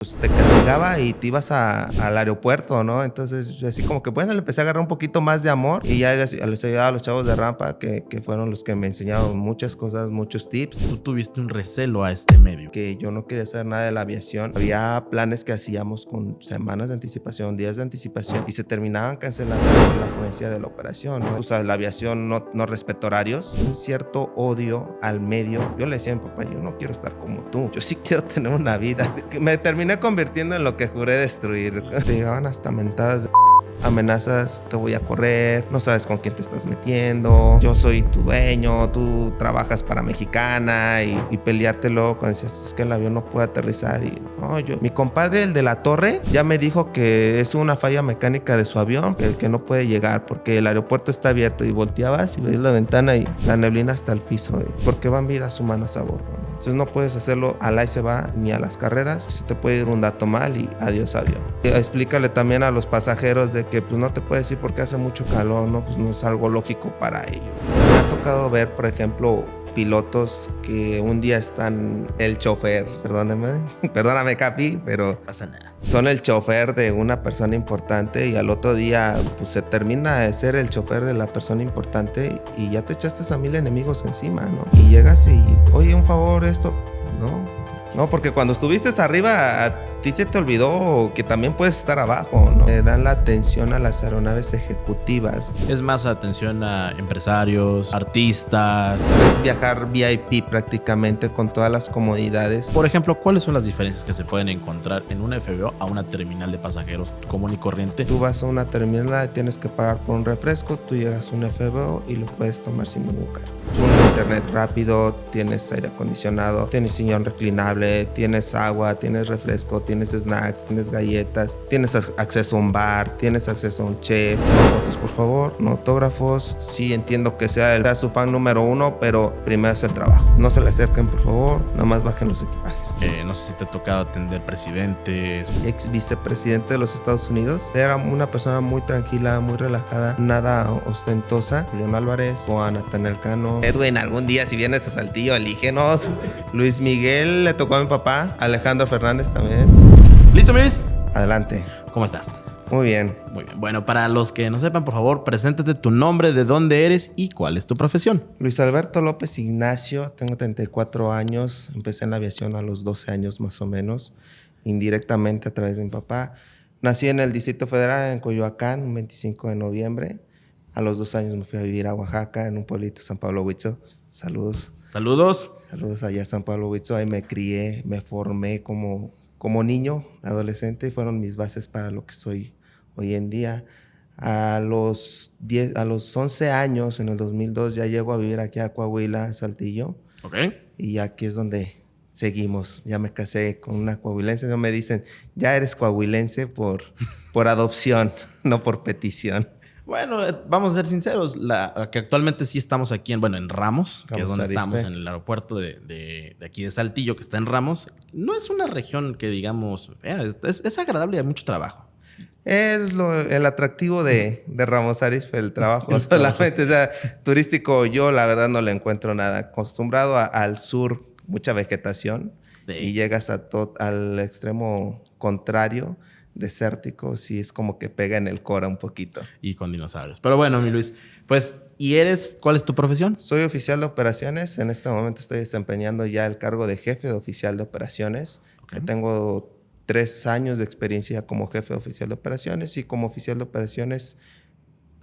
pues te castigaba y te ibas al aeropuerto, ¿no? Entonces, yo así como que, bueno, le empecé a agarrar un poquito más de amor y ya les ayudaba a los chavos de rampa, que fueron los que me enseñaron muchas cosas, muchos tips. Tú tuviste un recelo a este medio. Que yo no quería hacer nada de la aviación. Había planes que hacíamos con semanas de anticipación, días de anticipación, y se terminaban cancelando por la afluencia de la operación, ¿no? O sea, la aviación no respeta horarios. Un cierto odio al medio. Yo le decía a mi papá, yo no quiero estar como tú. Yo sí quiero tener una vida. Me terminé convirtiendo en lo que juré destruir. Te llegaban hasta mentadas de amenazas, te voy a correr, no sabes con quién te estás metiendo, yo soy tu dueño, tú trabajas para Mexicana, y peleártelo cuando decías, es que el avión no puede aterrizar. Y no, mi compadre, el de la torre, ya me dijo que es una falla mecánica de su avión, que no puede llegar porque el aeropuerto está abierto, y volteabas y veías la ventana y la neblina hasta el piso, porque van vidas humanas a bordo, ¿no? Entonces no puedes hacerlo al ahí se va ni a las carreras. Se te puede ir un dato mal y adiós avión. Explícale también a los pasajeros de que pues no te puedes ir porque hace mucho calor, ¿no? Pues no es algo lógico para ellos. Me ha tocado ver, por ejemplo, pilotos que un día están el chofer, perdóname Capi, pero Pasa nada. son el chofer de una persona importante y al otro día pues se termina de ser el chofer de la persona importante y ya te echaste a 1000 enemigos encima, ¿no? Y llegas y, oye, un favor, esto, no, porque cuando estuviste arriba a ti se te olvidó que también puedes estar abajo, ¿no? Le dan la atención a las aeronaves ejecutivas. Es más atención a empresarios, artistas. Es viajar VIP prácticamente con todas las comodidades. Por ejemplo, ¿cuáles son las diferencias que se pueden encontrar en una FBO a una terminal de pasajeros común y corriente? Tú vas a una terminal y tienes que pagar por un refresco, tú llegas a un FBO y lo puedes tomar sin ningún cargo. Un internet rápido, tienes aire acondicionado, tienes sillón reclinable, tienes agua, tienes refresco, tienes snacks, tienes galletas, tienes acceso a un bar, tienes acceso a un chef. No fotos, por favor, no autógrafos. Sí, entiendo que sea su fan número 1, pero primero es el trabajo. No se le acerquen, por favor, nomás bajen los equipajes. No sé si te ha tocado atender presidentes. Ex vicepresidente de los Estados Unidos. Era una persona muy tranquila, muy relajada, nada ostentosa. Julián Álvarez, Juan Natanael Cano. Edwin, algún día si vienes a Saltillo, elígenos. Luis Miguel le tocó a mi papá. Alejandro Fernández también. ¿Listo, Luis? Adelante. ¿Cómo estás? Muy bien. Muy bien. Bueno, para los que no sepan, por favor, preséntate tu nombre, de dónde eres y cuál es tu profesión. Luis Alberto López Ignacio, tengo 34 años. Empecé en la aviación a los 12 años más o menos, indirectamente a través de mi papá. Nací en el Distrito Federal, en Coyoacán, un 25 de noviembre. A los 2 años me fui a vivir a Oaxaca, en un pueblito, San Pablo Huitzil. Saludos. Saludos. Saludos allá a San Pablo Huitzil. Ahí me crié, me formé como niño, adolescente, y fueron mis bases para lo que soy hoy en día. A los 11 años, en el 2002, ya llego a vivir aquí a Coahuila, Saltillo. Ok. Y aquí es donde seguimos. Ya me casé con una coahuilense. No me dicen, ya eres coahuilense por adopción, no por petición. Bueno, vamos a ser sinceros, que actualmente sí estamos aquí en Ramos, que es donde estamos, en el aeropuerto de aquí de Saltillo, que está en Ramos. No es una región que digamos, es agradable y hay mucho trabajo. Es el atractivo de Ramos Arizpe, el trabajo solamente. O sea, turístico yo la verdad no le encuentro nada. Acostumbrado al sur, mucha vegetación, sí. Y llegas al extremo contrario, desértico, sí es como que pega en el cora un poquito. Y con dinosaurios. Pero bueno, mi Luis, pues, ¿cuál es tu profesión? Soy oficial de operaciones. En este momento estoy desempeñando ya el cargo de jefe de oficial de operaciones. Okay. Tengo 3 años de experiencia como jefe de oficial de operaciones y como oficial de operaciones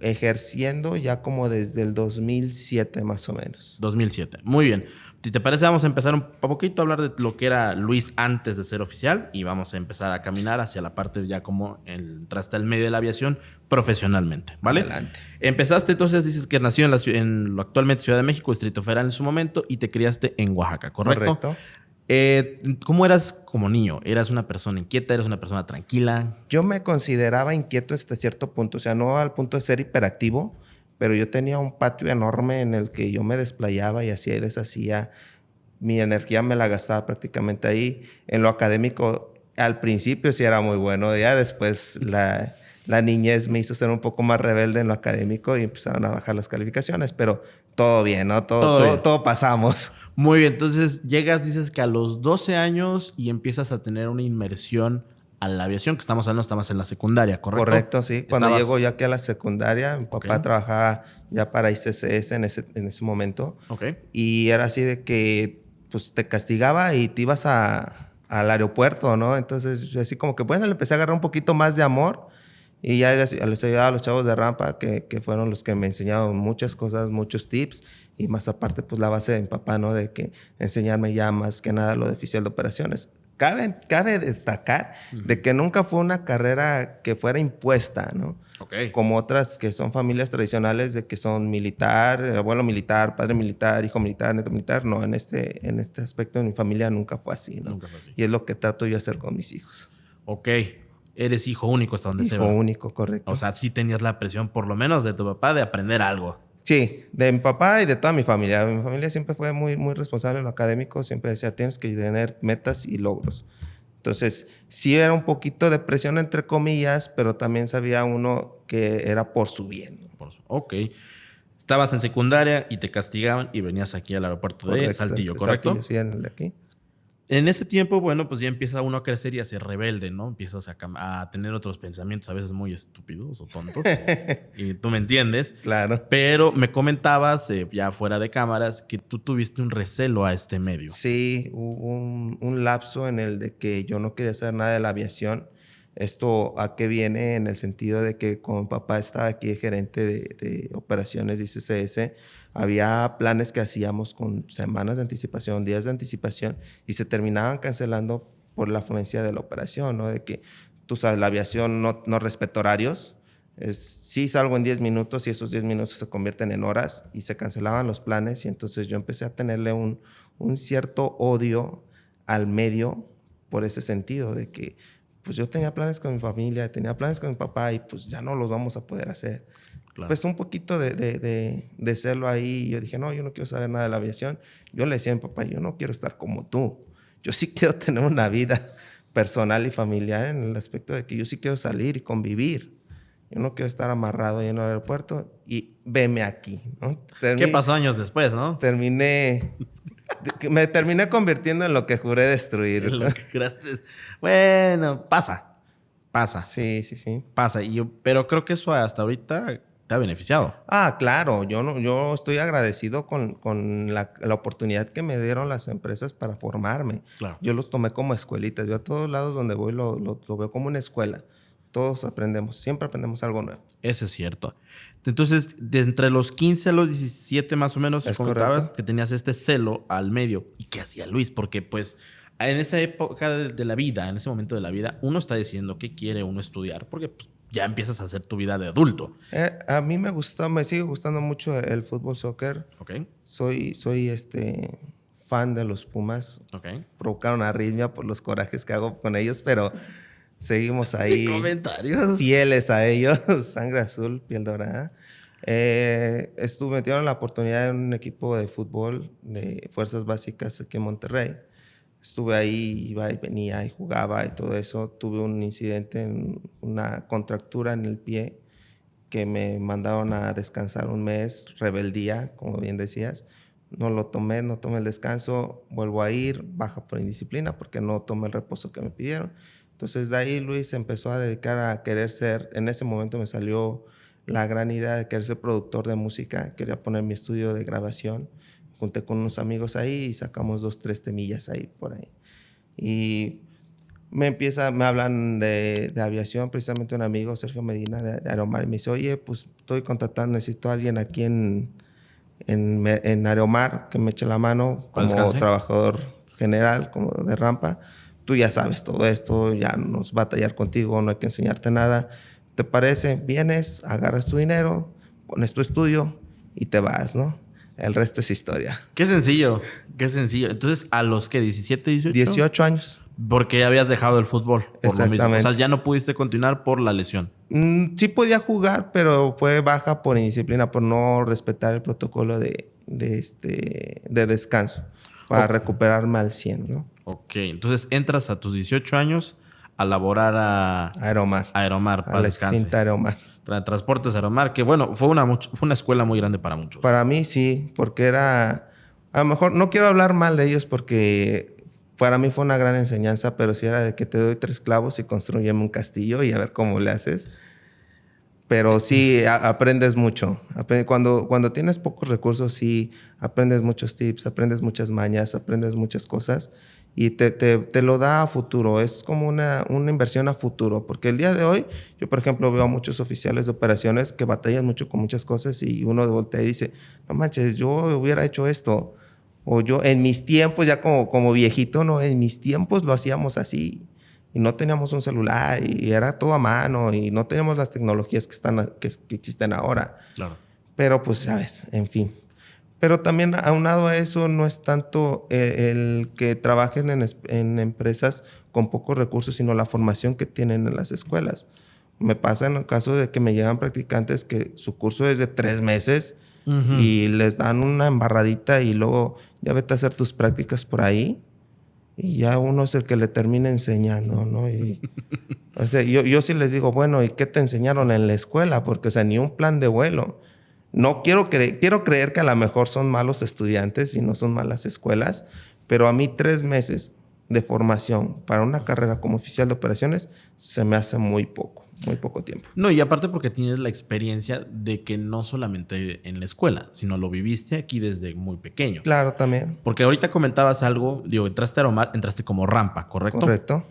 ejerciendo ya como desde el 2007 más o menos. 2007, muy bien. Si te parece, vamos a empezar un poquito a hablar de lo que era Luis antes de ser oficial y vamos a empezar a caminar hacia la parte ya como entraste al medio de la aviación profesionalmente, ¿vale? Adelante. Empezaste, entonces dices que nació en lo actualmente Ciudad de México, Distrito Federal en su momento, y te criaste en Oaxaca, ¿correcto? Correcto. ¿Cómo eras como niño? ¿Eras una persona inquieta? ¿Eras una persona tranquila? Yo me consideraba inquieto hasta cierto punto, o sea, no al punto de ser hiperactivo, pero yo tenía un patio enorme en el que yo me desplayaba y hacía y deshacía. Mi energía me la gastaba prácticamente ahí. En lo académico, al principio sí era muy bueno. Ya después la niñez me hizo ser un poco más rebelde en lo académico y empezaron a bajar las calificaciones. Pero todo bien, ¿no? Todo pasamos. Muy bien, entonces llegas, dices que a los 12 años y empiezas a tener una inmersión a la aviación, que estamos hablando, estabas en la secundaria, ¿correcto? Correcto, sí. Cuando llego ya aquí a la secundaria, mi papá trabajaba ya para ICCS en ese momento. Ok. Y era así de que pues te castigaba y te ibas al aeropuerto, ¿no? Entonces yo así como que, bueno, le empecé a agarrar un poquito más de amor y ya les ayudaba a los chavos de rampa que fueron los que me enseñaron muchas cosas, muchos tips y más aparte pues la base de mi papá, ¿no? De que enseñarme ya más que nada lo de oficial de operaciones. Cabe destacar de que nunca fue una carrera que fuera impuesta, ¿no? Okay. Como otras que son familias tradicionales de que son militar, abuelo militar, padre militar, hijo militar, nieto militar. No, en este aspecto en mi familia nunca fue así, ¿no? Nunca fue así. Y es lo que trato yo de hacer con mis hijos. Ok. Eres hijo único hasta donde se va. Hijo único, correcto. O sea, sí tenías la presión, por lo menos de tu papá, de aprender algo. Sí, de mi papá y de toda mi familia. Mi familia siempre fue muy, muy responsable en lo académico. Siempre decía, tienes que tener metas y logros. Entonces, sí era un poquito de presión entre comillas, pero también sabía uno que era por su bien. Ok. Estabas en secundaria y te castigaban y venías aquí al aeropuerto de Saltillo, ¿correcto? Saltillo, sí, en el de aquí. En ese tiempo, bueno, pues ya empieza uno a crecer y a ser rebelde, ¿no? Empiezas a tener otros pensamientos, a veces muy estúpidos o tontos. Y tú me entiendes. Claro. Pero me comentabas, ya fuera de cámaras, que tú tuviste un recelo a este medio. Sí, hubo un lapso en el de que yo no quería hacer nada de la aviación. ¿Esto a qué viene? En el sentido de que como mi papá estaba aquí de gerente de operaciones de ICCS, había planes que hacíamos con semanas de anticipación, días de anticipación, y se terminaban cancelando por la afluencia de la operación, ¿no? De que, tú sabes, la aviación no respeta horarios. Sí salgo en 10 minutos y esos 10 minutos se convierten en horas y se cancelaban los planes y entonces yo empecé a tenerle un cierto odio al medio por ese sentido de que pues yo tenía planes con mi familia, tenía planes con mi papá y pues ya no los vamos a poder hacer. Claro. Pues un poquito de celo ahí. Yo dije, no, yo no quiero saber nada de la aviación. Yo le decía a mi papá, yo no quiero estar como tú. Yo sí quiero tener una vida personal y familiar en el aspecto de que yo sí quiero salir y convivir. Yo no quiero estar amarrado ahí en el aeropuerto y veme aquí, ¿no? ¿Qué pasó años después, no? Me terminé convirtiendo en lo que juré destruir. Bueno, pasa. Sí. Pasa. Pero creo que eso hasta ahorita te ha beneficiado. Ah, claro. Yo estoy agradecido con la oportunidad que me dieron las empresas para formarme. Claro. Yo los tomé como escuelitas. Yo a todos lados donde voy lo veo como una escuela. Todos aprendemos. Siempre aprendemos algo nuevo. Eso es cierto. Entonces, de entre los 15 a los 17 más o menos, comentabas que tenías este celo al medio. ¿Y qué hacía Luis? Porque pues en esa época de la vida, en ese momento de la vida, uno está decidiendo qué quiere uno estudiar porque pues, ya empiezas a hacer tu vida de adulto. A mí me sigue gustando mucho el fútbol, soccer. Okay. Soy fan de los Pumas. Okay. Provocaron arritmia por los corajes que hago con ellos, pero seguimos ahí. Sin comentarios. Fieles a ellos. Sangre azul, piel dorada. Me dieron la oportunidad en un equipo de fútbol de fuerzas básicas aquí en Monterrey. Estuve ahí, iba y venía y jugaba y todo eso. Tuve un incidente, una contractura en el pie que me mandaron a descansar un mes. Rebeldía, como bien decías. No tomé el descanso. Vuelvo a ir, baja por indisciplina porque no tomé el reposo que me pidieron. Entonces de ahí Luis se empezó a dedicar a querer ser. En ese momento me salió la gran idea de querer ser productor de música. Quería poner mi estudio de grabación. Junté con unos amigos ahí y sacamos 2-3 temillas ahí por ahí. Y me hablan de aviación, precisamente un amigo, Sergio Medina, de Aeromar, y me dice, oye, pues estoy contratando, necesito a alguien aquí en Aeromar que me eche la mano como trabajador general, como de rampa. Tú ya sabes todo esto, ya no nos va a tallar contigo, no hay que enseñarte nada. ¿Te parece? Vienes, agarras tu dinero, pones tu estudio y te vas, ¿no? El resto es historia. Qué sencillo. Entonces, ¿a los que 17, 18? 18 años. Porque habías dejado el fútbol. Por lo mismo. O sea, ya no pudiste continuar por la lesión. Sí podía jugar, pero fue baja por indisciplina, por no respetar el protocolo de descanso para recuperarme al 100, ¿no? Ok. Entonces, entras a tus 18 años a laborar a Aeromar. Para la extinta Aeromar. Transportes Aeromar, que bueno, fue una escuela muy grande para muchos. Para mí sí, porque era A lo mejor no quiero hablar mal de ellos porque para mí fue una gran enseñanza, pero si era de que te doy 3 clavos y construyeme un castillo y a ver cómo le haces. Pero sí aprendes mucho. Cuando tienes pocos recursos, sí aprendes muchos tips, aprendes muchas mañas, aprendes muchas cosas y te lo da a futuro. Es como una inversión a futuro. Porque el día de hoy, yo por ejemplo veo a muchos oficiales de operaciones que batallan mucho con muchas cosas y uno voltea y dice, no manches, yo hubiera hecho esto. O yo en mis tiempos, ya como viejito, ¿no? En mis tiempos lo hacíamos así. Y no teníamos un celular y era todo a mano y no teníamos las tecnologías que existen ahora. Claro. Pero pues, sabes, en fin. Pero también aunado a eso no es tanto el que trabajen en empresas con pocos recursos, sino la formación que tienen en las escuelas. Me pasa en el caso de que me llegan practicantes que su curso es de 3 meses y les dan una embarradita y luego ya vete a hacer tus prácticas por ahí. Y ya uno es el que le termina enseñando, ¿no? Y, o sea, yo sí les digo, bueno, ¿y qué te enseñaron en la escuela? Porque, o sea, ni un plan de vuelo. No quiero creer que a lo mejor son malos estudiantes y no son malas escuelas, pero a mí 3 meses de formación para una carrera como oficial de operaciones se me hace muy poco tiempo. No, y aparte porque tienes la experiencia de que no solamente en la escuela, sino lo viviste aquí desde muy pequeño. Claro, también. Porque ahorita comentabas algo, digo, entraste a Aeromar, entraste como rampa, ¿correcto? Correcto.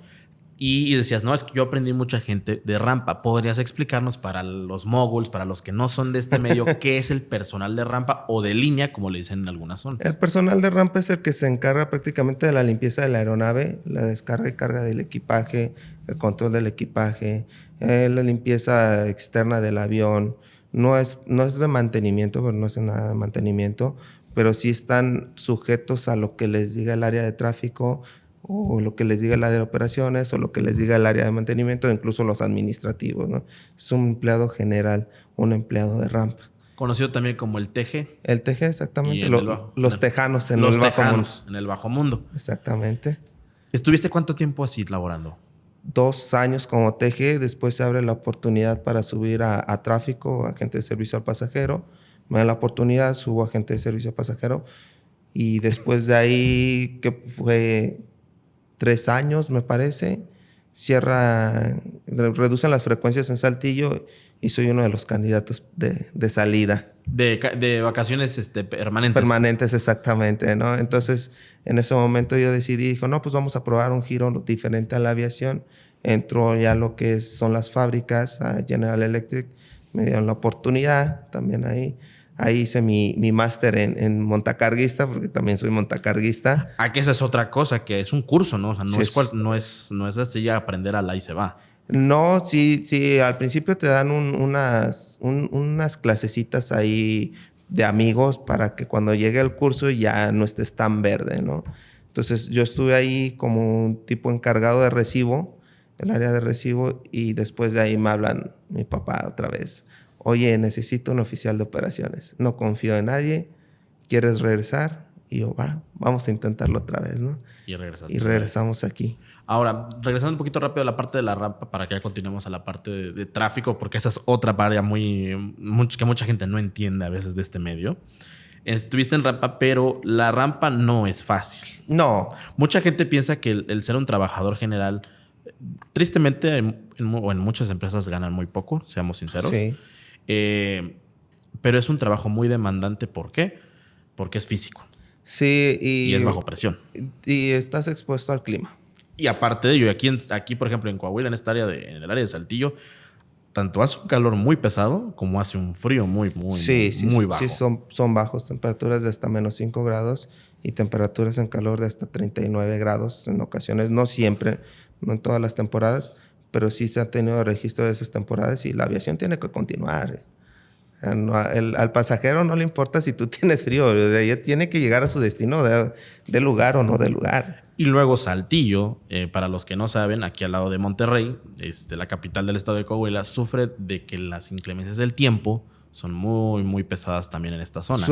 Y decías, no, es que yo aprendí mucha gente de rampa. ¿Podrías explicarnos para los moguls, para los que no son de este medio, qué es el personal de rampa o de línea, como le dicen en algunas zonas? El personal de rampa es el que se encarga prácticamente de la limpieza de la aeronave, la descarga y carga del equipaje, el control del equipaje, la limpieza externa del avión. No es de mantenimiento, pero no es nada de mantenimiento, pero sí están sujetos a lo que les diga el área de tráfico o lo que les diga el área de operaciones o lo que les diga el área de mantenimiento, incluso los administrativos, ¿no? Es un empleado general, un empleado de rampa. Conocido también como el teje. El teje, exactamente. Los tejanos en el bajo mundo. En el bajo mundo. Exactamente. ¿Estuviste cuánto tiempo así laborando? 2 años como teje. Después se abre la oportunidad para subir a tráfico, agente de servicio al pasajero. Me dan la oportunidad, subo a agente de servicio al pasajero. Y después de ahí, que fue 3 años, me parece, reducen las frecuencias en Saltillo y soy uno de los candidatos de salida. De vacaciones permanentes. Permanentes, exactamente, ¿no? Entonces, en ese momento yo dijo, no, pues vamos a probar un giro diferente a la aviación. Entró ya lo que son las fábricas, a General Electric, me dieron la oportunidad también ahí. Ahí hice mi máster en montacarguista, porque también soy montacarguista. Que esa es otra cosa, que es un curso, ¿no? O sea, no es así ya aprender a la y se va. No, sí, al principio te dan unas clasecitas ahí de amigos para que cuando llegue el curso ya no estés tan verde, ¿no? Entonces yo estuve ahí como un tipo encargado de recibo, el área de recibo, y después de ahí me hablan mi papá otra vez. Oye, necesito un oficial de operaciones. No confío en nadie. ¿Quieres regresar? Y yo, vamos a intentarlo otra vez, ¿no? Y regresamos aquí. Ahora, regresando un poquito rápido a la parte de la rampa para que ya continuemos a la parte de tráfico, porque esa es otra área que mucha gente no entiende a veces de este medio. Estuviste en rampa, pero la rampa no es fácil. No. Mucha gente piensa que el ser un trabajador general, tristemente, en muchas empresas ganan muy poco, seamos sinceros. Sí. Pero es un trabajo muy demandante. ¿Por qué? Porque es físico. Sí. Y es bajo presión. Y estás expuesto al clima. Y aparte de ello, aquí por ejemplo, en Coahuila, en el área de Saltillo, tanto hace un calor muy pesado como hace un frío muy bajo. Sí, son bajos. Temperaturas de hasta -5 grados y temperaturas en calor de hasta 39 grados en ocasiones. No siempre, no en todas las temporadas, pero sí se ha tenido registro de esas temporadas y la aviación tiene que continuar. Al pasajero no le importa si tú tienes frío, ella tiene que llegar a su destino de lugar o no de lugar. Y luego Saltillo, para los que no saben, aquí al lado de Monterrey, la capital del estado de Coahuila, sufre de que las inclemencias del tiempo son muy pesadas también en esta zona.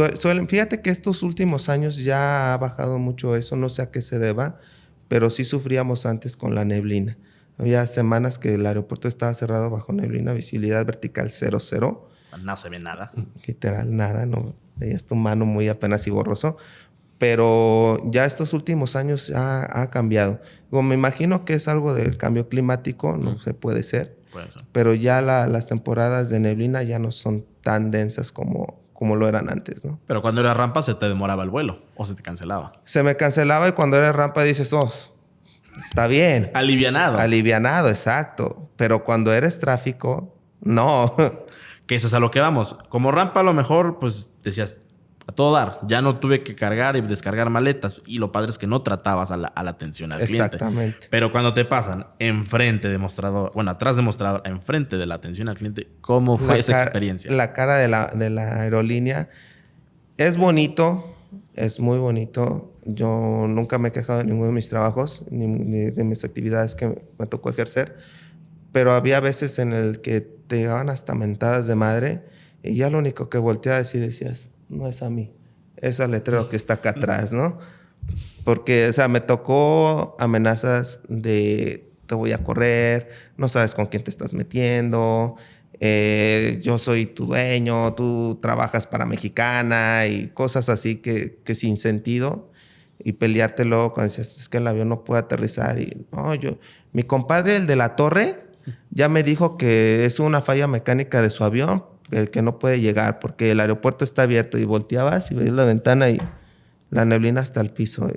Fíjate que estos últimos años ya ha bajado mucho eso, no sé a qué se deba, pero sí sufríamos antes con la neblina. Había semanas que el aeropuerto estaba cerrado bajo neblina, visibilidad vertical 0. No se ve nada. Literal, nada, no veías tu mano muy apenas y borroso. pero ya estos últimos años ha cambiado. Digo, me imagino que es algo del cambio climático, no sé, puede ser. Pero ya las temporadas de neblina ya no son tan densas como lo eran antes, ¿no? Pero cuando era rampa se te demoraba el vuelo o se te cancelaba. Se me cancelaba y cuando era rampa dices, está bien. Alivianado. Alivianado, exacto. Pero cuando eres tráfico, no. Que eso es a lo que vamos. Como rampa a lo mejor, pues decías, a todo dar. Ya no tuve que cargar y descargar maletas. Y lo padre es que no tratabas a la atención al cliente. Exactamente. Pero cuando te pasan enfrente de mostrador, bueno, atrás de mostrador, enfrente de la atención al cliente, ¿cómo fue esa experiencia? La cara de la aerolínea es bonito, es muy bonito. Yo nunca me he quejado de ninguno de mis trabajos, ni de mis actividades que me tocó ejercer. Pero había veces en el que te llegaban hasta mentadas de madre y ya lo único que volteabas y decías, no es a mí, es al letrero que está acá atrás, ¿no? Porque, o sea, me tocó amenazas de te voy a correr, no sabes con quién te estás metiendo, yo soy tu dueño, tú trabajas para Mexicana y cosas así que sin sentido. Y pelearte luego cuando decías, es que el avión no puede aterrizar. Y no, mi compadre, el de la torre, ya me dijo que es una falla mecánica de su avión, que no puede llegar porque el aeropuerto está abierto. Y volteabas y veías la ventana y la neblina hasta el piso.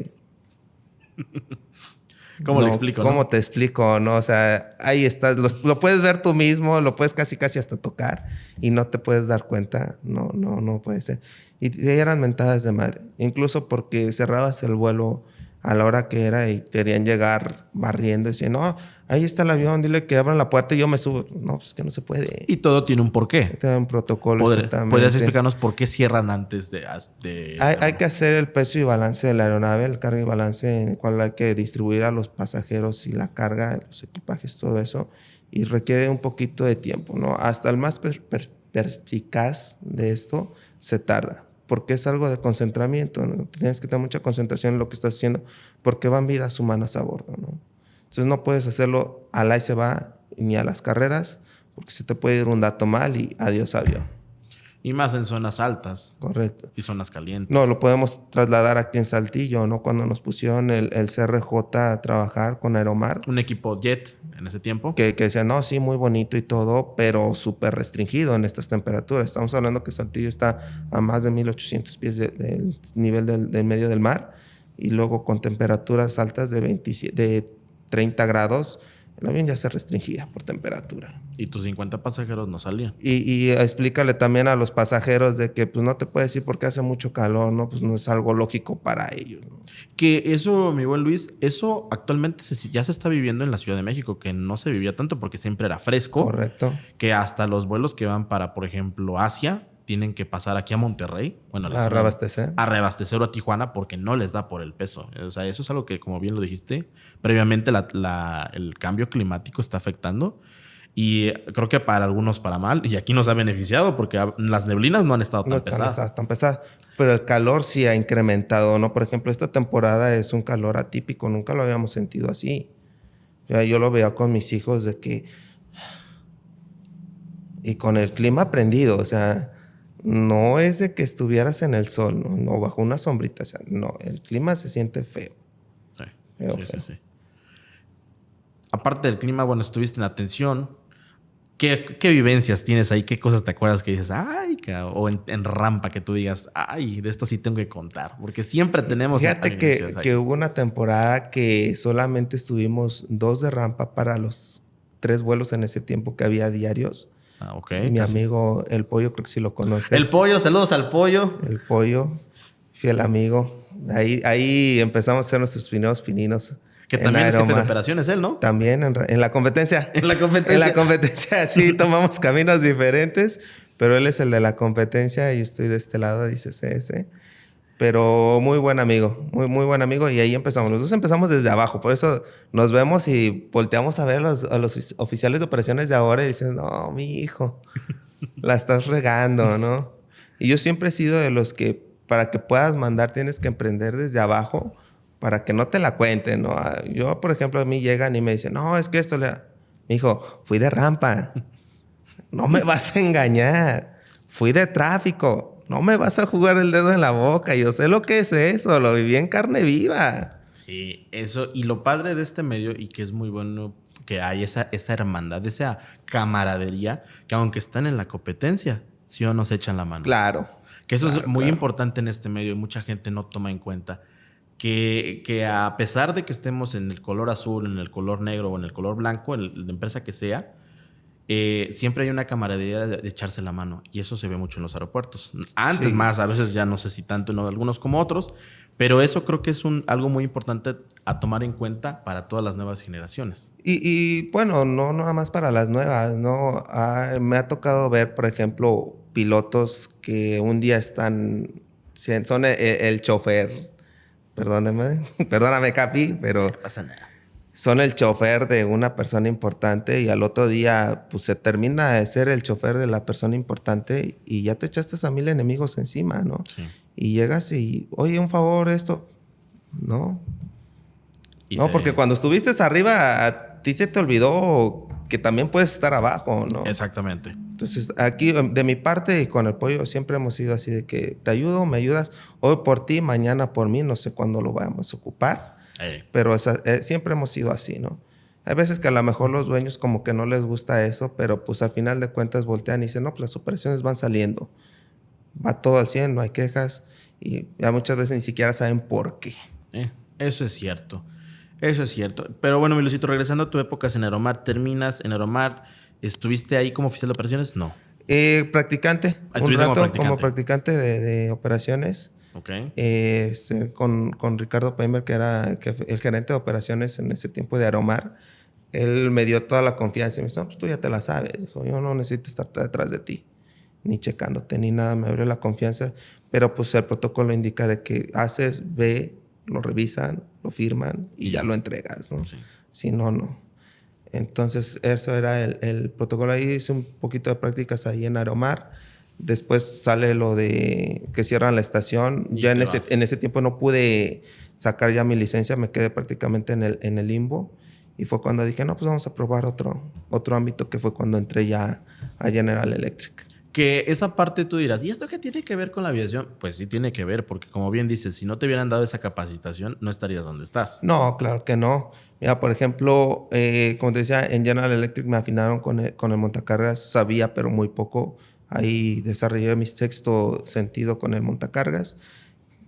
¿Cómo le explico? ¿Cómo te explico? No, o sea, ahí estás. Lo puedes ver tú mismo, lo puedes casi hasta tocar y no te puedes dar cuenta. No puede ser. Y eran mentadas de madre. Incluso porque cerrabas el vuelo a la hora que era y querían llegar barriendo y decían, no, ahí está el avión, dile que abran la puerta y yo me subo. No, pues que no se puede. Y todo tiene un porqué. Tiene un protocolo. ¿Podrías explicarnos por qué cierran antes de hay que hacer el peso y balance de la aeronave, el carga y balance en el cual hay que distribuir a los pasajeros y la carga, los equipajes, todo eso. Y requiere un poquito de tiempo, ¿no? Hasta el más perspicaz de esto se tarda. Porque es algo de concentramiento, ¿no? Tienes que tener mucha concentración en lo que estás haciendo porque van vidas humanas a bordo, ¿no? Entonces no puedes hacerlo al ahí se va ni a las carreras porque se te puede ir un dato mal y adiós avión. Y más en zonas altas. Correcto. Y zonas calientes. No, lo podemos trasladar aquí en Saltillo, ¿no? Cuando nos pusieron el CRJ a trabajar con Aeromar. Un equipo jet en ese tiempo. Que decía, no, sí, muy bonito y todo, pero súper restringido en estas temperaturas. Estamos hablando que Saltillo está a más de 1,800 pies del nivel del medio del mar. Y luego con temperaturas altas de 30 grados, el avión ya se restringía por temperatura. Y tus 50 pasajeros no salían. Y explícale también a los pasajeros de que pues no te puedes ir porque hace mucho calor, ¿no? Pues no es algo lógico para ellos, ¿no? Que eso, mi buen Luis, eso actualmente ya se está viviendo en la Ciudad de México, que no se vivía tanto porque siempre era fresco. Correcto. Que hasta los vuelos que van para, por ejemplo, Asia, tienen que pasar aquí a Monterrey. Bueno, a reabastecer. A reabastecer o a Tijuana porque no les da por el peso. O sea, eso es algo que, como bien lo dijiste, previamente el cambio climático está afectando. Y creo que para algunos para mal. Y aquí nos ha beneficiado porque las neblinas no han estado tan pesadas. Tan pesadas. Pero el calor sí ha incrementado, ¿no? Por ejemplo, esta temporada es un calor atípico. Nunca lo habíamos sentido así. O sea, yo lo veo con mis hijos de que... Y con el clima prendido, o sea... No es de que estuvieras en el sol, no bajo una sombrita. O sea, no, el clima se siente feo. Sí, feo. Sí. Aparte del clima, bueno, estuviste en atención. ¿Qué vivencias tienes ahí? ¿Qué cosas te acuerdas que dices, ay, o en rampa que tú digas, ay, de esto sí tengo que contar? Porque siempre tenemos... Fíjate que hubo una temporada que solamente estuvimos 2 de rampa para los 3 vuelos en ese tiempo que había diarios. Ah, ok. Mi amigo El Pollo, creo que sí lo conoces. El Pollo, saludos al Pollo. El Pollo, fiel amigo. Ahí empezamos a hacer nuestros pininos. Que también es jefe de operaciones él, ¿no? También en la competencia. En la competencia. En la competencia, sí, tomamos caminos diferentes, pero él es el de la competencia y yo estoy de este lado, dice CS. Pero muy buen amigo, muy buen amigo. Y ahí empezamos. Los dos empezamos desde abajo. Por eso nos vemos y volteamos a ver a los oficiales de operaciones de ahora y dices, no, mi hijo, la estás regando, ¿no? Y yo siempre he sido de los que para que puedas mandar tienes que emprender desde abajo para que no te la cuenten, ¿no? Yo, por ejemplo, a mí llegan y me dicen, no, es que esto mi hijo, fui de rampa. No me vas a engañar. Fui de tráfico. no me vas a jugar el dedo en la boca. Yo sé lo que es eso, lo viví en carne viva. Sí, eso. Y lo padre de este medio, y que es muy bueno que hay esa hermandad, esa camaradería, que aunque están en la competencia, sí o no se echan la mano. Claro. Que eso claro, es muy importante en este medio y mucha gente no toma en cuenta. Que a pesar de que estemos en el color azul, en el color negro o en el color blanco, en la empresa que sea, siempre hay una camaradería de echarse la mano. Y eso se ve mucho en los aeropuertos. Antes más, a veces ya no sé si tanto en algunos como otros, pero eso creo que es algo muy importante a tomar en cuenta para todas las nuevas generaciones. Y bueno, no nada más para las nuevas, ¿no? Me ha tocado ver, por ejemplo, pilotos que un día son el chofer, perdóname, Capi, pero No pasa nada. son el chofer de una persona importante y al otro día pues se termina de ser el chofer de la persona importante y ya te echaste a 1000 enemigos encima, ¿no? Sí. Y llegas y, oye, un favor, esto, ¿no? No, porque cuando estuviste arriba, a ti se te olvidó que también puedes estar abajo, ¿no? Exactamente. Entonces, aquí, de mi parte y con el pollo, siempre hemos sido así de que te ayudo, me ayudas, hoy por ti, mañana por mí, no sé cuándo lo vamos a ocupar, pero siempre hemos sido así, ¿no? Hay veces que a lo mejor los dueños como que no les gusta eso, pero pues al final de cuentas voltean y dicen, no, pues las operaciones van saliendo, va todo al 100, no hay quejas, y ya muchas veces ni siquiera saben por qué. Eso es cierto. Eso es cierto. Pero bueno, Milucito, regresando a tu época en Aeromar, terminas en Aeromar. ¿Estuviste ahí como oficial de operaciones? No. Practicante. Un rato como practicante de operaciones. Ok. Con Ricardo Peimer, que era el gerente de operaciones en ese tiempo de Aeromar. Él me dio toda la confianza y me dijo, no, pues tú ya te la sabes. Dijo, yo no necesito estar detrás de ti, ni checándote, ni nada. Me abrió la confianza. Pero pues el protocolo indica de que haces, ve, lo revisan, lo firman y ya lo entregas, ¿no? Sí. Si no, no. Entonces, eso era el protocolo. Ahí hice un poquito de prácticas ahí en Aeromar. Después sale lo de que cierran la estación. Ya en ese tiempo no pude sacar ya mi licencia. Me quedé prácticamente en el limbo. Y fue cuando dije, no, pues vamos a probar otro ámbito, que fue cuando entré ya a General Electric. Que esa parte tú dirás, ¿y esto qué tiene que ver con la aviación? Pues sí tiene que ver, porque como bien dices, si no te hubieran dado esa capacitación, no estarías donde estás. No, claro que no. Mira, por ejemplo, como te decía, en General Electric me afinaron con el montacargas. Sabía, pero muy poco. Ahí desarrollé mi sexto sentido con el montacargas.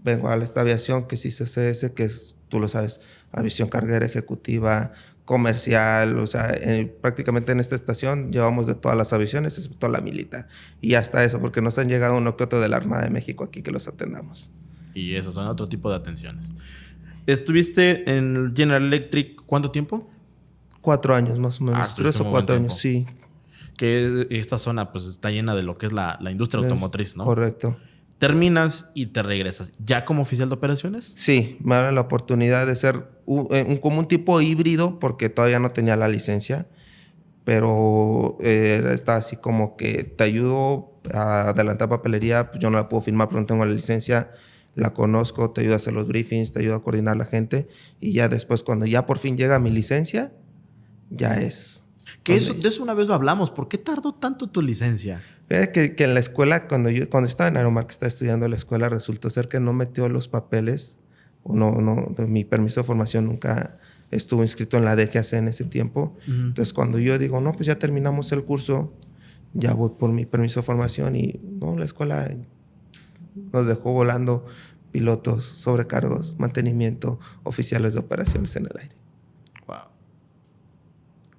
Vengo a esta aviación que sí CCS, que es, tú lo sabes, aviación carguera ejecutiva, comercial, o sea, prácticamente en esta estación llevamos de todas las aviaciones, excepto la militar. Y hasta eso, porque nos han llegado uno que otro de la Armada de México aquí que los atendamos. Y esos son otro tipo de atenciones. ¿Estuviste en General Electric cuánto tiempo? 4 años más o menos, 3 o 4 años, sí. Que esta zona pues está llena de lo que es la industria automotriz, ¿no? Correcto. Terminas y te regresas. ¿Ya como oficial de operaciones? Sí, me dieron la oportunidad de ser como un tipo híbrido, porque todavía no tenía la licencia, pero está así como que te ayudo a adelantar papelería, pues yo no la puedo firmar, pero no tengo la licencia, la conozco, te ayudo a hacer los briefings, te ayudo a coordinar la gente, y ya después, cuando ya por fin llega mi licencia, ya es... Que de eso una vez lo hablamos. ¿Por qué tardó tanto tu licencia? Que en la escuela, cuando estaba en Aeromar, que estaba estudiando en la escuela, resultó ser que no metió los papeles, o mi permiso de formación nunca estuvo inscrito en la DGAC en ese tiempo. Entonces, cuando yo digo, no, pues ya terminamos el curso, ya voy por mi permiso de formación, y no, la escuela nos dejó volando pilotos, sobrecargos, mantenimiento, oficiales de operaciones en el aire. Wow.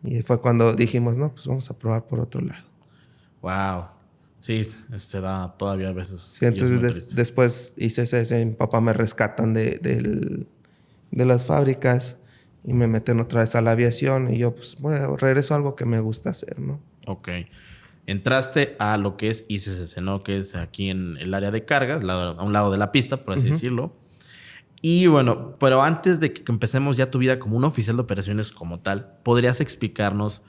Y fue cuando dijimos, no, pues vamos a probar por otro lado. Wow. Sí, se da todavía a veces. Sí, entonces después hice ese, mi papá me rescatan de las fábricas y me meten otra vez a la aviación, y yo pues bueno, regreso a algo que me gusta hacer, ¿no? Ok. Entraste a lo que es ICCC, ¿no? Que es aquí en el área de cargas, a un lado de la pista, por así decirlo. Y bueno, pero antes de que empecemos ya tu vida como un oficial de operaciones como tal, ¿podrías explicarnos,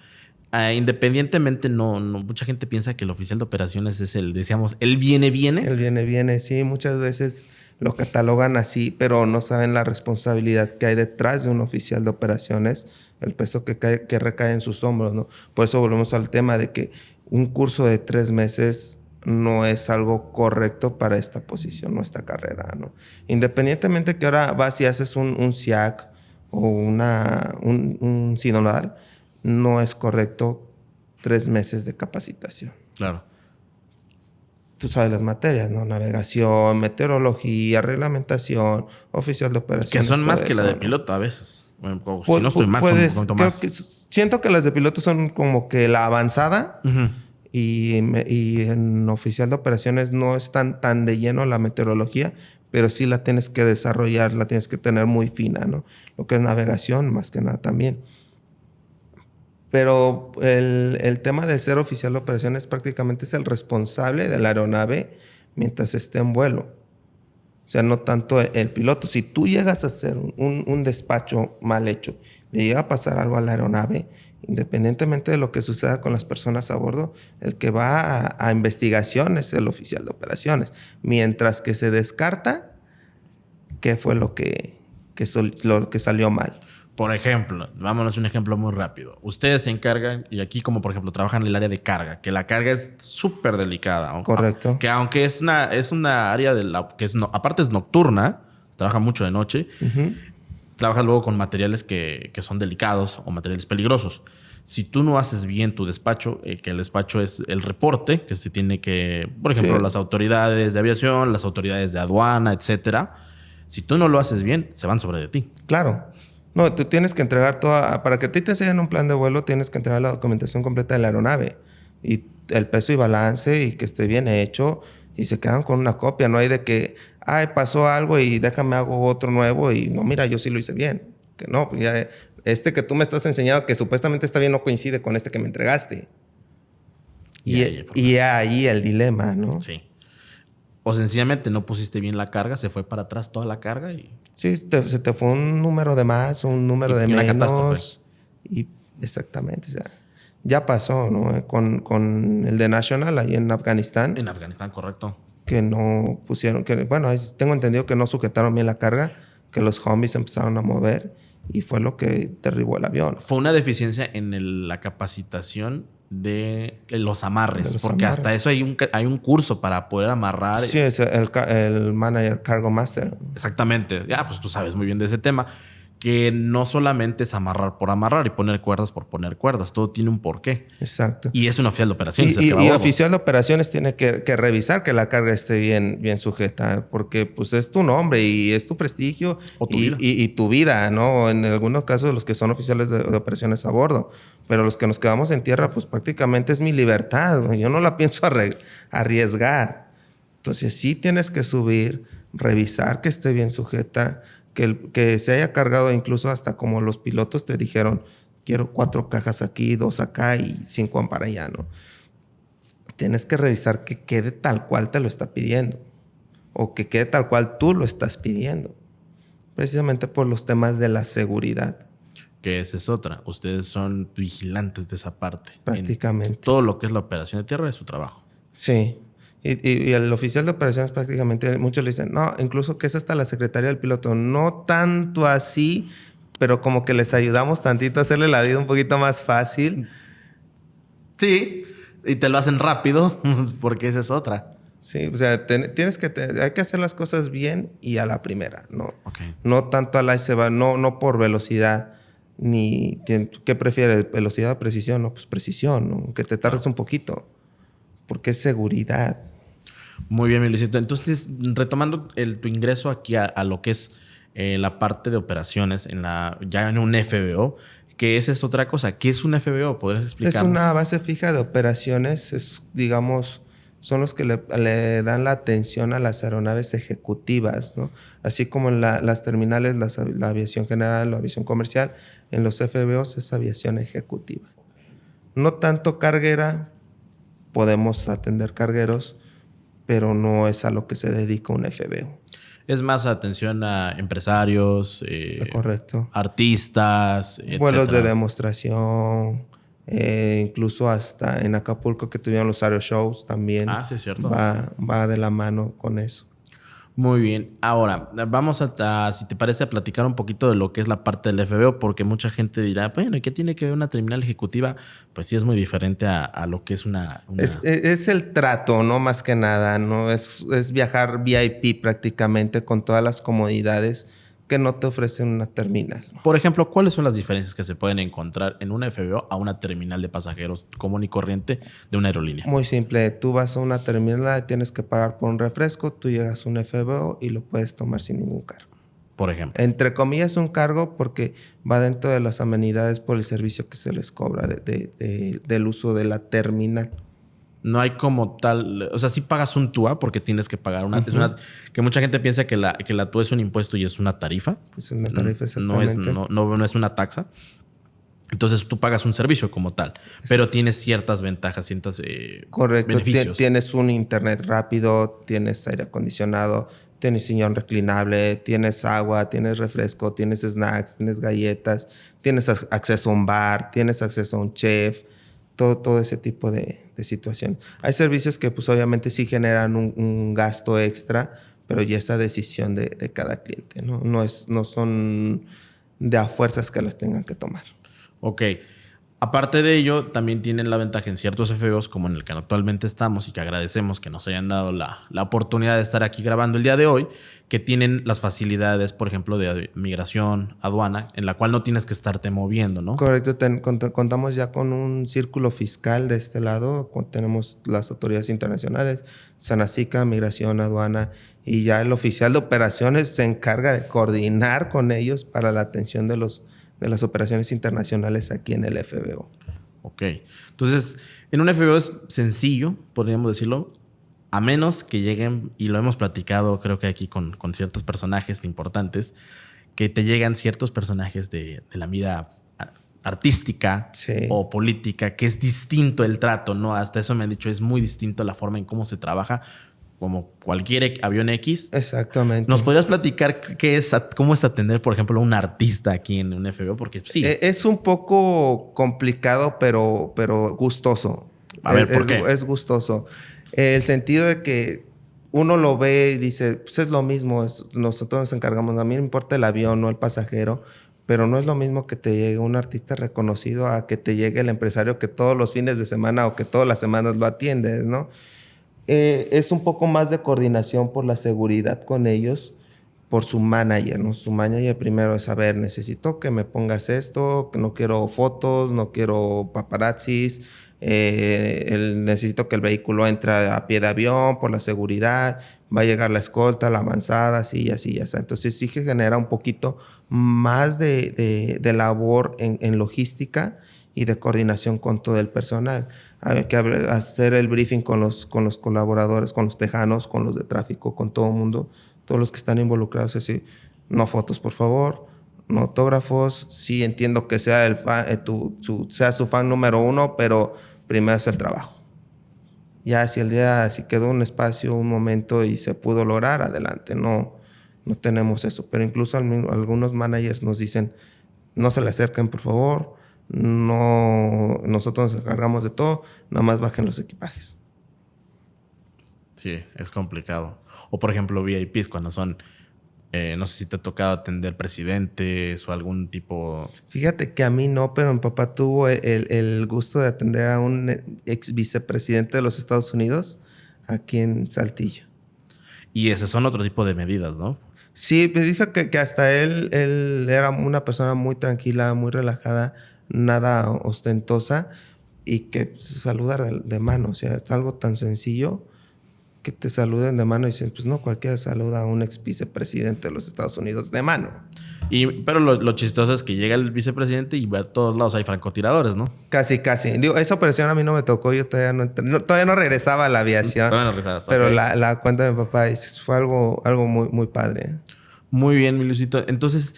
independientemente, mucha gente piensa que el oficial de operaciones es el viene? El viene, sí, muchas veces lo catalogan así, pero no saben la responsabilidad que hay detrás de un oficial de operaciones, el peso que recae en sus hombros, ¿no? Por eso volvemos al tema de que un curso de 3 meses no es algo correcto para esta posición, nuestra carrera, ¿no? Independientemente que ahora vas y haces un SIAC o un sinodal, no es correcto 3 meses de capacitación. Claro. Tú sabes las materias, ¿no? Navegación, meteorología, reglamentación, oficial de operaciones. Que son más eso, que la de ¿no? piloto a veces. Bueno, si no estoy mal, son un poquito creo más. que siento que las de piloto son como que la avanzada. Uh-huh. Y en oficial de operaciones no es tan de lleno la meteorología, pero sí la tienes que desarrollar, la tienes que tener muy fina, ¿no? Lo que es navegación, más que nada también. Pero el tema de ser oficial de operaciones prácticamente es el responsable de la aeronave mientras esté en vuelo. O sea, no tanto el piloto. Si tú llegas a hacer un despacho mal hecho, le llega a pasar algo a la aeronave, independientemente de lo que suceda con las personas a bordo, el que va a investigación es el oficial de operaciones. Mientras que se descarta qué fue lo que salió mal. Por ejemplo, vámonos a un ejemplo muy rápido. Ustedes se encargan, y aquí como por ejemplo trabajan en el área de carga, que la carga es súper delicada. Correcto. Que aunque es una área que aparte es nocturna, se trabaja mucho de noche, Uh-huh. trabajas luego con materiales que son delicados o materiales peligrosos. Si tú no haces bien tu despacho, que el despacho es el reporte, que se tiene que, por ejemplo, Sí. las autoridades de aviación, las autoridades de aduana, etcétera. Si tú no lo haces bien, se van sobre de ti. Claro. No, tú tienes que entregar para que a ti te enseñen un plan de vuelo, tienes que entregar la documentación completa de la aeronave y el peso y balance y que esté bien hecho y se quedan con una copia. No hay de que, pasó algo y déjame hago otro nuevo y no, mira, yo sí lo hice bien. Que no, ya que tú me estás enseñando que supuestamente está bien no coincide con este que me entregaste. Y ahí el dilema, ¿no? Sí. O sencillamente no pusiste bien la carga, se fue para atrás toda la carga y... Sí, se te fue un número de más, un número de una menos. catástrofe. Y exactamente, o sea, ya pasó, ¿no? Con el de National ahí en Afganistán. En Afganistán, correcto. Que no pusieron, tengo entendido que no sujetaron bien la carga, que los zombies empezaron a mover y fue lo que derribó el avión. Fue una deficiencia en la capacitación de los amarres, porque hasta eso hay un curso para poder amarrar. Sí, es el manager cargo master. Exactamente. Ya, pues tú sabes muy bien de ese tema, que no solamente es amarrar por amarrar y poner cuerdas por poner cuerdas, todo tiene un porqué. Exacto. Y es un oficial de operaciones. Y oficial de operaciones tiene que revisar que la carga esté bien sujeta, porque pues es tu nombre y es tu prestigio y tu vida, ¿no? En algunos casos los que son oficiales de operaciones a bordo, pero los que nos quedamos en tierra, pues prácticamente es mi libertad, ¿no? Yo no la pienso arriesgar. Entonces sí tienes que subir, revisar que esté bien sujeta, que se haya cargado incluso hasta como los pilotos te dijeron, quiero 4 cajas aquí, 2 acá y 5 para allá, ¿no? Tienes que revisar que quede tal cual te lo está pidiendo o que quede tal cual tú lo estás pidiendo, precisamente por los temas de la seguridad. Que esa es otra. Ustedes son vigilantes de esa parte. Prácticamente. Todo lo que es la operación de tierra es su trabajo. Sí. Y el oficial de operaciones prácticamente, muchos le dicen, no, incluso que es hasta la secretaria del piloto. No tanto así, pero como que les ayudamos tantito a hacerle la vida un poquito más fácil. Sí, y te lo hacen rápido, porque esa es otra. Sí, o sea, hay que hacer las cosas bien y a la primera, ¿no? Okay. No tanto a la se va, no por velocidad, ¿qué prefieres? ¿Velocidad o precisión? No, pues precisión, ¿no? Que te tardes un poquito, porque es seguridad. Muy bien, mi Luisito. Entonces, retomando tu ingreso aquí a lo que es la parte de operaciones, ya en un FBO, que esa es otra cosa. ¿Qué es un FBO? ¿Podrías explicarnos? Es una base fija de operaciones, son los que le dan la atención a las aeronaves ejecutivas, ¿no? Así como en las terminales, la aviación general, la aviación comercial, en los FBOs es aviación ejecutiva. No tanto carguera, podemos atender cargueros, pero no es a lo que se dedica un FBO. Es más atención a empresarios, correcto. Artistas, vuelos etcétera. de demostración, incluso hasta en Acapulco que tuvieron los aero shows también. Ah, sí, es cierto. Va de la mano con eso. Muy bien. Ahora, vamos si te parece, a platicar un poquito de lo que es la parte del FBO, porque mucha gente dirá, bueno, ¿y qué tiene que ver una terminal ejecutiva? Pues sí es muy diferente a lo que es una... Es el trato, ¿no? Más que nada, ¿no? Es viajar VIP prácticamente con todas las comodidades que no te ofrecen una terminal. Por ejemplo, ¿cuáles son las diferencias que se pueden encontrar en una FBO a una terminal de pasajeros común y corriente de una aerolínea? Muy simple. Tú vas a una terminal y tienes que pagar por un refresco. Tú llegas a un FBO y lo puedes tomar sin ningún cargo. Por ejemplo. Entre comillas, un cargo porque va dentro de las amenidades por el servicio que se les cobra del uso de la terminal. No hay como tal, o sea, sí pagas un TUA porque tienes que pagar una, que mucha gente piensa que la TUA es un impuesto y es una tarifa. Es una tarifa, exactamente. No es una taxa. Entonces tú pagas un servicio como tal, pero tienes ciertas ventajas, correcto. Beneficios. Tienes un internet rápido, tienes aire acondicionado, tienes sillón reclinable, tienes agua, tienes refresco, tienes snacks, tienes galletas, tienes acceso a un bar, tienes acceso a un chef. Todo ese tipo de situaciones. Hay servicios que pues obviamente sí generan un gasto extra, pero ya esa decisión de cada cliente, ¿no? No son de a fuerzas que las tengan que tomar. Ok. Aparte de ello, también tienen la ventaja en ciertos FBOs como en el que actualmente estamos y que agradecemos que nos hayan dado la oportunidad de estar aquí grabando el día de hoy, que tienen las facilidades, por ejemplo, de migración, aduana, en la cual no tienes que estarte moviendo, ¿no? Correcto. Contamos ya con un círculo fiscal de este lado. Tenemos las autoridades internacionales, SANACICA, migración, aduana, y ya el oficial de operaciones se encarga de coordinar con ellos para la atención de las operaciones internacionales aquí en el FBO. Ok. Entonces, en un FBO es sencillo, podríamos decirlo, a menos que lleguen, y lo hemos platicado creo que aquí con ciertos personajes importantes, que te llegan ciertos personajes de la vida artística o política, que es distinto el trato, ¿no? Hasta eso me han dicho, es muy distinto la forma en cómo se trabaja, como cualquier avión X. Exactamente. ¿Nos podrías platicar cómo es atender, por ejemplo, a un artista aquí en un FBO? Porque sí. Es un poco complicado, pero gustoso. A ver, ¿por qué? Es gustoso. El sentido de que uno lo ve y dice, pues es lo mismo, nosotros nos encargamos. A mí no me importa el avión, no el pasajero, pero no es lo mismo que te llegue un artista reconocido a que te llegue el empresario que todos los fines de semana o que todas las semanas lo atiendes, ¿no? Es un poco más de coordinación por la seguridad con ellos, por su manager, ¿no? Su manager primero es, a ver, necesito que me pongas esto, que no quiero fotos, no quiero paparazzis, necesito que el vehículo entre a pie de avión por la seguridad, va a llegar la escolta, la avanzada, así, así, ya está. Entonces sí que genera un poquito más de labor en logística y de coordinación con todo el personal. Hay que hacer el briefing con los colaboradores, con los tejanos, con los de tráfico, con todo el mundo, todos los que están involucrados. Así, no fotos, por favor, no autógrafos. Sí entiendo que sea sea su fan número uno, pero primero es el trabajo. Ya si quedó un espacio, un momento y se pudo lograr, adelante. No tenemos eso. Pero incluso algunos managers nos dicen, no se le acerquen, por favor. No, nosotros nos encargamos de todo, nada más bajen los equipajes. Sí, es complicado. O por ejemplo, VIPs cuando son, no sé si te ha tocado atender presidentes o algún tipo... Fíjate que a mí no, pero mi papá tuvo el gusto de atender a un ex vicepresidente de los Estados Unidos aquí en Saltillo. Y ese son otro tipo de medidas, ¿no? Sí, me dijo que hasta él era una persona muy tranquila, muy relajada, nada ostentosa, y que saludar de mano, o sea, es algo tan sencillo que te saluden de mano y dicen, pues no, cualquiera saluda a un ex vicepresidente de los Estados Unidos de mano. Pero lo chistoso es que llega el vicepresidente y a todos lados hay francotiradores, ¿no? Casi. Digo, esa operación a mí no me tocó, yo todavía no regresaba a la aviación. Todavía no regresabas. Pero okay. la cuenta de mi papá fue algo muy, muy padre. Muy bien, mi Luisito. Entonces,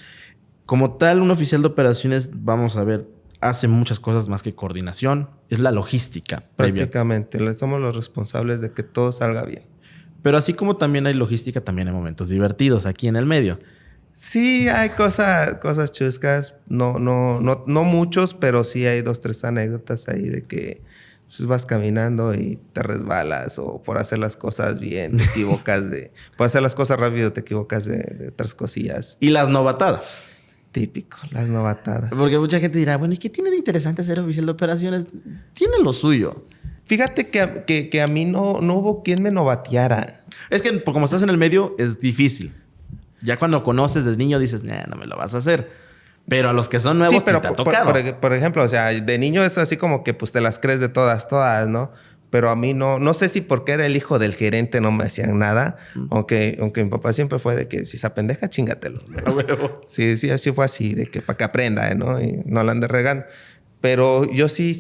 como tal, un oficial de operaciones, vamos a ver, hace muchas cosas más que coordinación. Es la logística. Prácticamente. Somos los responsables de que todo salga bien. Pero así como también hay logística, también hay momentos divertidos aquí en el medio. Sí, hay cosas chuscas. No muchos, pero sí hay 2, 3 anécdotas ahí de que pues vas caminando y te resbalas, o por hacer las cosas bien te equivocas por hacer las cosas rápido te equivocas de otras cosillas. Y las novatadas. Típico, las novatadas. Porque mucha gente dirá, bueno, ¿y qué tiene de interesante ser oficial de operaciones? Tiene lo suyo. Fíjate que a mí no hubo quien me novateara. Es que como estás en el medio es difícil. Ya cuando conoces desde niño dices, no me lo vas a hacer. Pero a los que son nuevos, sí, pero te ha tocado. Por ejemplo, o sea, de niño es así como que pues te las crees de todas, ¿no? Pero a mí no sé si porque era el hijo del gerente no me hacían nada. Aunque mi papá siempre fue de que si se apendeja, chingatelo, ¿no? Sí, así fue así, de que para que aprenda, ¿no? Y no la ande regando. Pero yo sí